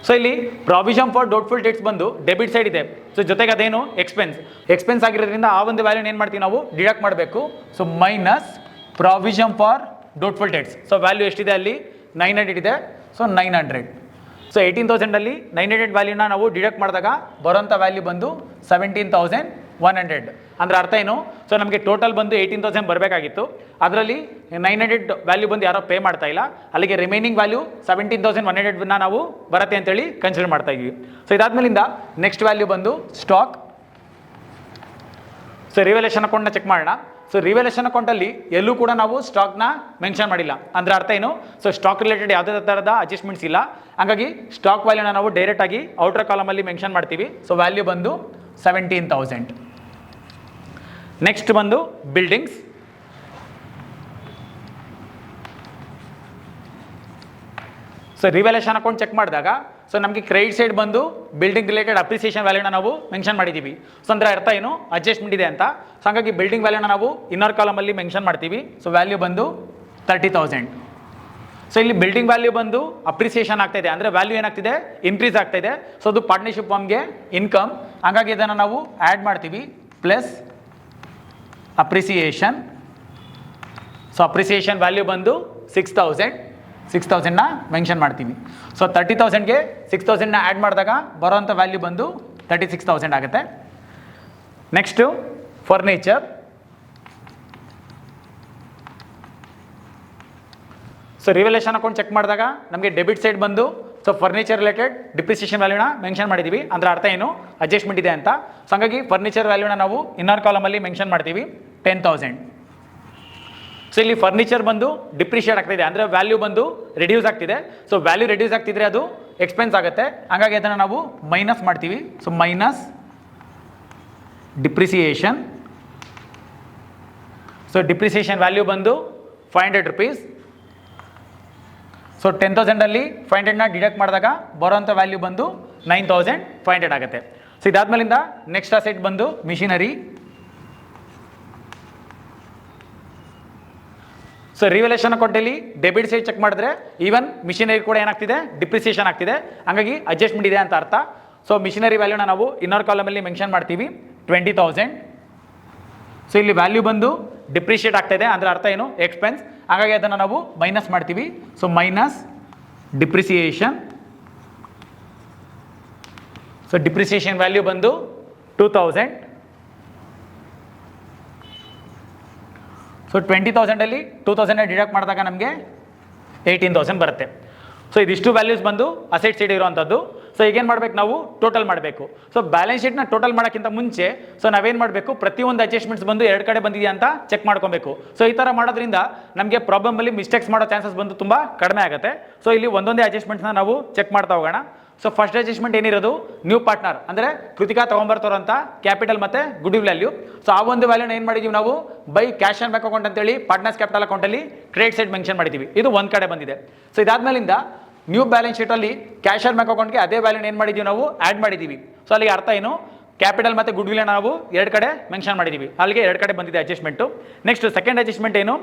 Speaker 1: ಸೊ ಇಲ್ಲಿ ಪ್ರಾವಿಷನ್ ಫಾರ್ ಡೌಟ್ಫುಲ್ ಡೇಟ್ಸ್ ಬಂದು ಡೆಬಿಟ್ ಸೈಡ್ ಇದೆ. ಸೊ ಜೊತೆಗೆ ಅದೇನು ಎಕ್ಸ್ಪೆನ್ಸ್ ಆಗಿರೋದ್ರಿಂದ ಆ ಒಂದು ವ್ಯಾಲ್ಯೂನ ಏನು ಮಾಡ್ತೀವಿ ನಾವು ಡಿಡಕ್ಟ್ ಮಾಡಬೇಕು. So minus provision for doubtful debts. So value ಎಷ್ಟಿದೆ ಅಲ್ಲಿ 900 ಇದೆ. ಸೊ 900. ಸೊ 18,000ಅಲ್ಲಿ 900 ವ್ಯಾಲ್ಯೂನ ನಾವು ಡಿಡಕ್ಟ್ ಮಾಡಿದಾಗ ಬರೋಂಥ ವ್ಯಾಲ್ಯೂ ಬಂದು 17,100. ಅಂದರೆ ಅರ್ಥ ಏನು, ಸೊ ನಮಗೆ ಟೋಟಲ್ ಬಂದು 18,000 ಬರಬೇಕಾಗಿತ್ತು. ಅದರಲ್ಲಿ 900 ವ್ಯಾಲ್ಯೂ ಬಂದು ಯಾರೋ ಪೇ ಮಾಡ್ತಾ ಇಲ್ಲ. ಅಲ್ಲಿಗೆ ರಿಮೈನಿಂಗ್ ವ್ಯಾಲ್ಯೂ 17,100ನ ನಾವು ಬರುತ್ತೆ ಅಂತೇಳಿ ಕನ್ಸಿಡರ್ ಮಾಡ್ತಾ ಇದ್ವಿ. ಸೊ ಇದಾದ್ಮೇಲಿಂದ ನೆಕ್ಸ್ಟ್ ವ್ಯಾಲ್ಯೂ ಬಂದು ಸ್ಟಾಕ್. ಸೊ ರಿವ್ಯಾಲ್ಯೂಯೇಷನ್ ಅಕೌಂಟ್ನ ಚೆಕ್ ಮಾಡೋಣ. ಸೊ ರಿವ್ಯಾಲ್ಯೂಯೇಷನ್ ಅಕೌಂಟಲ್ಲಿ ಎಲ್ಲೂ ಕೂಡ ನಾವು ಸ್ಟಾಕ್ನ ಮೆನ್ಷನ್ ಮಾಡಿಲ್ಲ. ಅಂದರೆ ಅರ್ಥ ಏನು, ಸೊ ಸ್ಟಾಕ್ ರಿಲೇಟೆಡ್ ಯಾವುದೇ ಥರದ ಅಡ್ಜಸ್ಟ್ಮೆಂಟ್ಸ್ ಇಲ್ಲ. ಹಾಗಾಗಿ ಸ್ಟಾಕ್ ವ್ಯಾಲ್ಯೂನ ನಾವು ಡೈರೆಕ್ಟಾಗಿ ಔಟರ್ ಕಾಲಮಲ್ಲಿ ಮೆನ್ಷನ್ ಮಾಡ್ತೀವಿ. ಸೊ ವ್ಯಾಲ್ಯೂ ಬಂದು 17,000. ನೆಕ್ಸ್ಟ್ ಬಂದು buildings. So revaluation account check ಮಾಡಿದಾಗ ಸೊ ನಮಗೆ ಕ್ರೆಡಿಟ್ ಸೈಡ್ ಬಂದು ಬಿಲ್ಡಿಂಗ್ ರಿಲೇಟೆಡ್ ಅಪ್ರಿಸಿಯೇಷನ್ ವ್ಯಾಲ್ಯೂನ ನಾವು ಮೆನ್ಷನ್ ಮಾಡಿದ್ದೀವಿ. ಸೊ ಅಂದರೆ ಅರ್ಥ ಏನು, ಅಡ್ಜಸ್ಟ್ಮೆಂಟ್ ಇದೆ ಅಂತ. ಸೊ ಹಾಗಾಗಿ ಬಿಲ್ಡಿಂಗ್ ವ್ಯಾಲ್ಯೂನ ನಾವು ಇನ್ನರ್ ಕಾಲಮಲ್ಲಿ ಮೆನ್ಷನ್ ಮಾಡ್ತೀವಿ. ಸೊ ವ್ಯಾಲ್ಯೂ ಬಂದು 30,000. ಸೊ ಇಲ್ಲಿ ಬಿಲ್ಡಿಂಗ್ ವ್ಯಾಲ್ಯೂ ಬಂದು ಅಪ್ರಿಸಿಯೇಷನ್ ಆಗ್ತಾ ಇದೆ, ಅಂದರೆ ವ್ಯಾಲ್ಯೂ ಏನಾಗ್ತಿದೆ ಇನ್ಕ್ರೀಸ್ ಆಗ್ತಾ ಇದೆ. ಸೊ ಅದು ಪಾರ್ಟ್ನರ್ಶಿಪ್ ಫಾರ್ಮ್ಗೆ ಇನ್ಕಮ್, ಹಾಗಾಗಿ ಇದನ್ನು ನಾವು ಆ್ಯಡ್ ಮಾಡ್ತೀವಿ plus appreciation. So appreciation value ಬಂದು 6,000ನ ಮೆನ್ಷನ್ ಮಾಡ್ತೀವಿ. ಸೊ 30,000ಗೆ 6,000ನ ಆ್ಯಡ್ ಮಾಡಿದಾಗ ಬರೋವಂಥ ವ್ಯಾಲ್ಯೂ ಬಂದು 36,000 ಆಗುತ್ತೆ. Next furniture. So revaluation account check ಮಾಡಿದಾಗ ನಮಗೆ ಡೆಬಿಟ್ ಸೈಡ್ ಬಂದು ಸೊ ಫರ್ನಿಚರ್ ರಿಲೇಟೆಡ್ ಡಿಪ್ರಿಸಿಯೇಷನ್ ವ್ಯಾಲ್ಯೂನ ಮೆನ್ಷನ್ ಮಾಡಿದ್ದೀವಿ. ಅಂದರೆ ಅರ್ಥ ಏನು ಅಡ್ಜಸ್ಟ್ಮೆಂಟ್ ಇದೆ ಅಂತ. ಸೊ ಹಾಗಾಗಿ ಫರ್ನಿಚರ್ ವ್ಯಾಲ್ಯೂನ ನಾವು ಇನ್ನರ್ ಕಾಲಮಲ್ಲಿ ಮೆನ್ಷನ್ ಮಾಡ್ತೀವಿ 10,000. ಸೊ ಇಲ್ಲಿ ಫರ್ನಿಚರ್ ಬಂದು ಡಿಪ್ರಿಷಿಯೇಟ್ ಆಗ್ತಿದೆ, ಅಂದರೆ ವ್ಯಾಲ್ಯೂ ಬಂದು ರಿಡ್ಯೂಸ್ ಆಗ್ತಿದೆ. ಸೊ ವ್ಯಾಲ್ಯೂ ರಿಡ್ಯೂಸ್ ಆಗ್ತಿದ್ರೆ ಅದು ಎಕ್ಸ್ಪೆನ್ಸ್ ಆಗುತ್ತೆ, ಹಾಗಾಗಿ ಅದನ್ನು ನಾವು ಮೈನಸ್ ಮಾಡ್ತೀವಿ. So minus depreciation. So depreciation value ಬಂದು 500 rupees. ಸೊ 10,000ಅಲ್ಲಿ 500ನ ಡಿಡಕ್ಟ್ ಮಾಡಿದಾಗ ಬರೋಂಥ ವ್ಯಾಲ್ಯೂ ಬಂದು 9,500 ಆಗುತ್ತೆ. ಸೊ ಇದಾದ್ಮೇಲಿಂದ ನೆಕ್ಸ್ಟ್ ಅಸೆಟ್ ಬಂದು ಮಿಷಿನರಿ. ಸೊ ರಿವಲ್ಯೂಷನ್ ಅಕೌಂಟಲ್ಲಿ ಡೆಬಿಟ್ ಸೈಡ್ ಚೆಕ್ ಮಾಡಿದ್ರೆ ಈವನ್ ಮಿಷಿನರಿ ಕೂಡ ಏನಾಗ್ತಿದೆ ಡಿಪ್ರಿಸಿಯೇಷನ್ ಆಗ್ತಿದೆ, ಹಾಗಾಗಿ ಅಡ್ಜಸ್ಟ್ಮೆಂಟ್ ಇದೆ ಅಂತ ಅರ್ಥ. ಸೊ ಮಿಷಿನರಿ ವ್ಯಾಲ್ಯೂನ ನಾವು ಇನ್ನರ್ ಕಾಲಮಲ್ಲಿ ಮೆನ್ಷನ್ ಮಾಡ್ತೀವಿ 20,000. ಸೊ ಇಲ್ಲಿ ವ್ಯಾಲ್ಯೂ ಬಂದು ಡಿಪ್ರಿಷಿಯೇಟ್ ಆಗ್ತಾಯಿದೆ, ಅಂದರೆ ಅರ್ಥ ಏನು ಎಕ್ಸ್ಪೆನ್ಸ್, ಹಾಗಾಗಿ ಅದನ್ನು ನಾವು ಮೈನಸ್ ಮಾಡ್ತೀವಿ. So minus depreciation. So depreciation value ಬಂದು 2,000. ಸೊ 20,000ಅಲ್ಲಿ 2,000ನ ಡಿಡಕ್ಟ್ ಮಾಡಿದಾಗ ನಮಗೆ 18,000 ಬರುತ್ತೆ. ಸೊ ಇದಿಷ್ಟು ವ್ಯಾಲ್ಯೂಸ್ ಬಂದು ಅಸೆಟ್ ಸೈಡ್ ಇರುವಂಥದ್ದು. ಸೊ ಈಗೇನು ಮಾಡಬೇಕು ನಾವು ಟೋಟಲ್ ಮಾಡಬೇಕು. ಸೊ ಬ್ಯಾಲೆನ್ಸ್ ಶೀಟ್ನ ಟೋಟಲ್ ಮಾಡೋಕ್ಕಿಂತ ಮುಂಚೆ ಸೊ ನಾವೇನು ಮಾಡಬೇಕು ಪ್ರತಿಯೊಂದು ಅಡ್ಜಸ್ಟ್ಮೆಂಟ್ಸ್ ಬಂದು ಎರಡು ಕಡೆ ಬಂದಿದೆಯಾ ಅಂತ ಚೆಕ್ ಮಾಡ್ಕೊಬೇಕು. ಸೊ ಈ ಥರ ಮಾಡೋದ್ರಿಂದ ನಮಗೆ ಪ್ರಾಬ್ಲಮಲ್ಲಿ ಮಿಸ್ಟೇಕ್ಸ್ ಮಾಡೋ ಚಾನ್ಸಸ್ ಬಂದು ತುಂಬ ಕಡಿಮೆ ಆಗುತ್ತೆ. ಸೊ ಇಲ್ಲಿ ಒಂದೊಂದೇ ಅಡ್ಜಸ್ಟ್ಮೆಂಟ್ಸ್ನ ನಾವು ಚೆಕ್ ಮಾಡ್ತಾ ಹೋಗೋಣ. ಸೊ ಫಸ್ಟ್ ಅಡ್ಜಸ್ಟ್ಮೆಂಟ್ ಏನಿರೋದು ನ್ಯೂ ಪಾರ್ಟ್ನರ್, ಅಂದರೆ ಕೃತಿಕಾ ತೊಗೊಂಬರ್ತಾರಂಥ ಕ್ಯಾಪಿಟಲ್ ಮತ್ತು ಗುಡ್ ವಿಲ್ ವ್ಯಾಲ್ಯೂ. ಸೊ ಆ ಒಂದು ವ್ಯಾಲ್ಯೂನ ಏನು ಮಾಡಿದ್ದೀವಿ ನಾವು by cash and bank account ಅಂತೇಳಿ ಪಾರ್ಟ್ನರ್ಸ್ ಕ್ಯಾಪಿಟಲ್ ಅಕೌಂಟಲ್ಲಿ ಕ್ರೆಡಿಟ್ ಸೈಡ್ ಮೆನ್ಷನ್ ಮಾಡಿದ್ದೀವಿ. ಇದು ಒಂದು ಕಡೆ ಬಂದಿದೆ. ಸೊ ಇದಾದ್ಮೇಲಿಂದ ನ್ಯೂ ಬ್ಯಾಲೆನ್ಸ್ ಶೀಟಲ್ಲಿ ಕ್ಯಾಶ್ ಆ್ಯಂಡ್ ಬ್ಯಾಂಕ್ ಅಕೌಂಟ್ಗೆ ಅದೇ ವ್ಯಾಲ್ಯೂನ ಏನು ಮಾಡಿದ್ದೀವಿ ನಾವು ಆ್ಯಡ್ ಮಾಡಿದ್ದೀವಿ. ಸೊ ಅಲ್ಲಿಗೆ ಅರ್ಥ ಏನು ಕ್ಯಾಪಿಟಲ್ ಮತ್ತು ಗುಡ್ ವಿಲ್ ನಾವು ಎರಡು ಕಡೆ ಮೆನ್ಷನ್ ಮಾಡಿದ್ದೀವಿ, ಅಲ್ಲಿಗೆ ಎರಡು ಕಡೆ ಬಂದಿದೆ ಅಡ್ಜಸ್ಟ್ಮೆಂಟು. ನೆಕ್ಸ್ಟ್ ಸೆಕೆಂಡ್ ಅಡ್ಜಸ್ಟ್ಮೆಂಟ್ ಏನು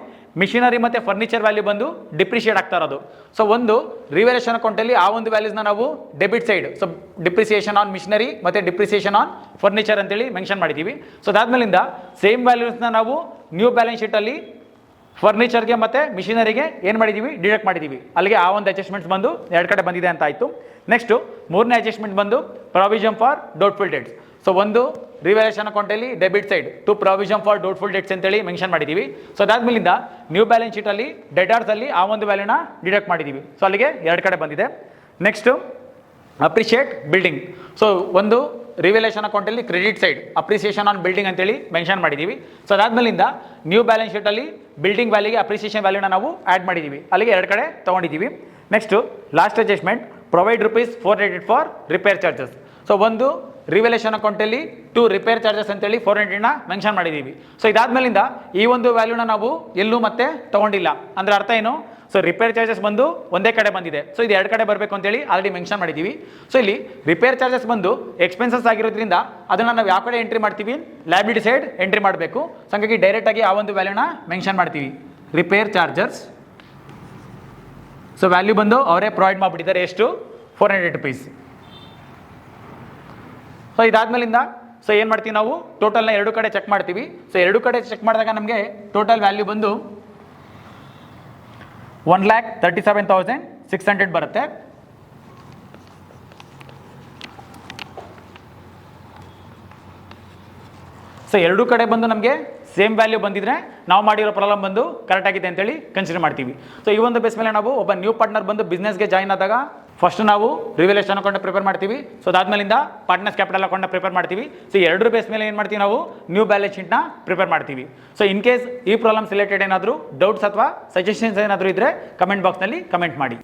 Speaker 1: ಮಿಷಿನರಿ ಮತ್ತು ಫರ್ನಿಚರ್ ವ್ಯಾಲ್ಯೂ ಬಂದು ಡಿಪ್ರಿಷಿಯೇಟ್ ಆಗ್ತಾ ಇರೋದು. ಸೊ ಒಂದು ರಿವಲ್ಯೂಷನ್ ಅಕೌಂಟಲ್ಲಿ ಆ ಒಂದು ವ್ಯಾಲ್ಯೂಸ್ನ ನಾವು debit side so depreciation on machinery ಮತ್ತು ಡಿಪ್ರಿಸಿಯೇಷನ್ ಆನ್ ಫರ್ನಿಚರ್ ಅಂತೇಳಿ ಮೆನ್ಷನ್ ಮಾಡಿದ್ದೀವಿ. ಸೊ ಅದಾದ್ಮೇಲಿಂದ ಸೇಮ್ ವ್ಯಾಲ್ಯೂಸ್ನ ನಾವು ನ್ಯೂ ಬ್ಯಾಲೆನ್ಸ್ ಶೀಟಲ್ಲಿ ಫರ್ನಿಚರ್ಗೆ ಮತ್ತು ಮಿಷಿನರಿಗೆ ಏನು ಮಾಡಿದ್ದೀವಿ ಡಿಡಕ್ಟ್ ಮಾಡಿದ್ದೀವಿ, ಅಲ್ಲಿಗೆ ಆ ಒಂದು ಅಡ್ಜಸ್ಟ್ಮೆಂಟ್ಸ್ ಬಂದು ಎರಡು ಕಡೆ ಬಂದಿದೆ ಅಂತ ಆಯಿತು. ನೆಕ್ಸ್ಟು ಮೂರನೇ ಅಡ್ಜಸ್ಟ್ಮೆಂಟ್ ಬಂದು provision for doubtful debts. So ಒಂದು ರಿವಲ್ಯೂಷನ್ ಅಕೌಂಟಲ್ಲಿ debit side to provision for doubtful debts ಅಂತೇಳಿ ಮೆನ್ಷನ್ ಮಾಡಿದ್ದೀವಿ. ಸೊ ಅದಾದ್ಮೇಲಿಂದ ನ್ಯೂ ಬ್ಯಾಲೆನ್ಸ್ ಶೀಟಲ್ಲಿ ಡೆಟಾರ್ಸಲ್ಲಿ ಆ ಒಂದು ವ್ಯಾಲ್ಯೂನ ಡಿಡಕ್ಟ್ ಮಾಡಿದ್ದೀವಿ. ಸೊ ಅಲ್ಲಿಗೆ ಎರಡು ಕಡೆ ಬಂದಿದೆ. Next appreciate building. ಸೊ ಒಂದು ರಿವಲ್ಯೂಷನ್ ಅಕೌಂಟಲ್ಲಿ credit side appreciation on building ಅಂತೇಳಿ ಮೆನ್ಷನ್ ಮಾಡಿದ್ದೀವಿ. ಸೊ ಅದಾದ್ಮೇಲಿಂದ ನ್ಯೂ ಬ್ಯಾಲೆನ್ಸ್ ಶೀಟಲ್ಲಿ ಬಿಲ್ಡಿಂಗ್ ವ್ಯಾಲ್ಯೂಗೆ ಅಪ್ರಿಸಿಯೇಷನ್ ವ್ಯಾಲ್ಯೂನ ನಾವು ಆ್ಯಡ್ ಮಾಡಿದ್ದೀವಿ, ಅಲ್ಲಿಗೆ ಎರಡು ಕಡೆ ತೊಗೊಂಡಿದ್ದೀವಿ. Next last adjustment provide ₹400 for repair charges. So ಒಂದು ರಿವಲ್ಯೂಷನ್ ಅಕೌಂಟಲ್ಲಿ ಟು ರಿಪೇರ್ ಚಾರ್ಜಸ್ ಅಂತೇಳಿ 400ನ ಮೆನ್ಷನ್ ಮಾಡಿದ್ದೀವಿ. ಸೊ ಇದಾದ್ಮೇಲಿಂದ ಈ ಒಂದು ವ್ಯಾಲ್ಯೂನ ನಾವು ಎಲ್ಲೂ ಮತ್ತೆ ತೊಗೊಂಡಿಲ್ಲ, ಅಂದರೆ ಅರ್ಥ ಏನು ಸೊ ರಿಪೇರ್ ಚಾರ್ಜಸ್ ಬಂದು ಒಂದೇ ಕಡೆ ಬಂದಿದೆ. ಸೊ ಇದು ಎರಡು ಕಡೆ ಬರಬೇಕು ಅಂತೇಳಿ ಆಲ್ರೆಡಿ ಮೆನ್ಷನ್ ಮಾಡಿದ್ದೀವಿ. ಸೊ ಇಲ್ಲಿ ರಿಪೇರ್ ಚಾರ್ಜಸ್ ಬಂದು ಎಕ್ಸ್ಪೆನ್ಸಸ್ ಆಗಿರೋದ್ರಿಂದ ಅದನ್ನು ನಾವು ಯಾವ ಕಡೆ ಎಂಟ್ರಿ ಮಾಡ್ತೀವಿ ಲಯಬಿಲಿಟಿ ಸೈಡ್ ಎಂಟ್ರಿ ಮಾಡಬೇಕು. ಸೊ ಹಾಗಾಗಿ ಡೈರೆಕ್ಟಾಗಿ ಆ ಒಂದು ವ್ಯಾಲ್ಯೂನ ಮೆನ್ಷನ್ ಮಾಡ್ತೀವಿ ರಿಪೇರ್ ಚಾರ್ಜಸ್. ಸೊ ವ್ಯಾಲ್ಯೂ ಬಂದು ಅವರೇ ಪ್ರೊವೈಡ್ ಮಾಡಿಬಿಟ್ಟಿದ್ದಾರೆ, ಎಷ್ಟು ₹400. ಸೊ ಇದಾದ್ಮೇಲಿಂದ ಸೊ ಏನು ಮಾಡ್ತೀವಿ ನಾವು ಟೋಟಲ್ನ ಎರಡು ಕಡೆ ಚೆಕ್ ಮಾಡ್ತೀವಿ. ಸೊ ಎರಡು ಕಡೆ ಚೆಕ್ ಮಾಡಿದಾಗ ನಮಗೆ ಟೋಟಲ್ ವ್ಯಾಲ್ಯೂ ಬಂದು 1,37,600 ಬರುತ್ತೆ. ಸೊ ಎರಡು ಕಡೆ ಬಂದು ನಮಗೆ ಸೇಮ್ ವ್ಯಾಲ್ಯೂ ಬಂದಿದ್ರೆ ನಾವು ಮಾಡಿರೋ ಪ್ರಾಬ್ಲಮ್ ಬಂದು ಕರೆಕ್ಟ್ ಆಗಿದೆ ಅಂತೇಳಿ ಕನ್ಸಿಡರ್ ಮಾಡ್ತೀವಿ. ಸೊ ಈ ಒಂದು ಬೇಸ್ ಮೇಲೆ ನಾವು ಒಬ್ಬ ನ್ಯೂ ಪಾರ್ಟ್ನರ್ ಬಂದು ಬಿಸ್ನೆಸ್ಗೆ ಜಾಯ್ನ್ ಆದಾಗ ಫಸ್ಟ್ ನಾವು ರಿವಲ್ಯೂಷನ್ ಅಕೌಂಟ್ ಪ್ರಿಪೇರ್ ಮಾಡ್ತೀವಿ. ಸೊ ಅದಾದ್ಮೇಲಿಂದ ಪಾರ್ಟ್ನರ್ಸ್ ಕ್ಯಾಪಿಟಲ್ ಅಕೌಂಟ್ ಪ್ರಿಪೇರ್ ಮಾಡ್ತೀವಿ. ಸೊ ಎರಡರ ಬೇಸ್ ಮೇಲೆ ಏನು ಮಾಡ್ತೀವಿ ನಾವು ನ್ಯೂ ಬ್ಯಾಲೆನ್ಸ್ ಶೀಟ್ನ ಪ್ರಿಪೇರ್ ಮಾಡ್ತೀವಿ. ಸೊ ಇನ್ ಕೇಸ್ ಈ ಪ್ರಾಬ್ಲಮ್ಸ್ ರಿಲೇಟೆಡ್ ಏನಾದರೂ ಡೌಟ್ಸ್ ಅಥವಾ ಸಜೆಷನ್ಸ್ ಏನಾದರೂ ಇದ್ದರೆ ಕಮೆಂಟ್ ಬಾಕ್ಸ್ನಲ್ಲಿ ಕಮೆಂಟ್ ಮಾಡಿ.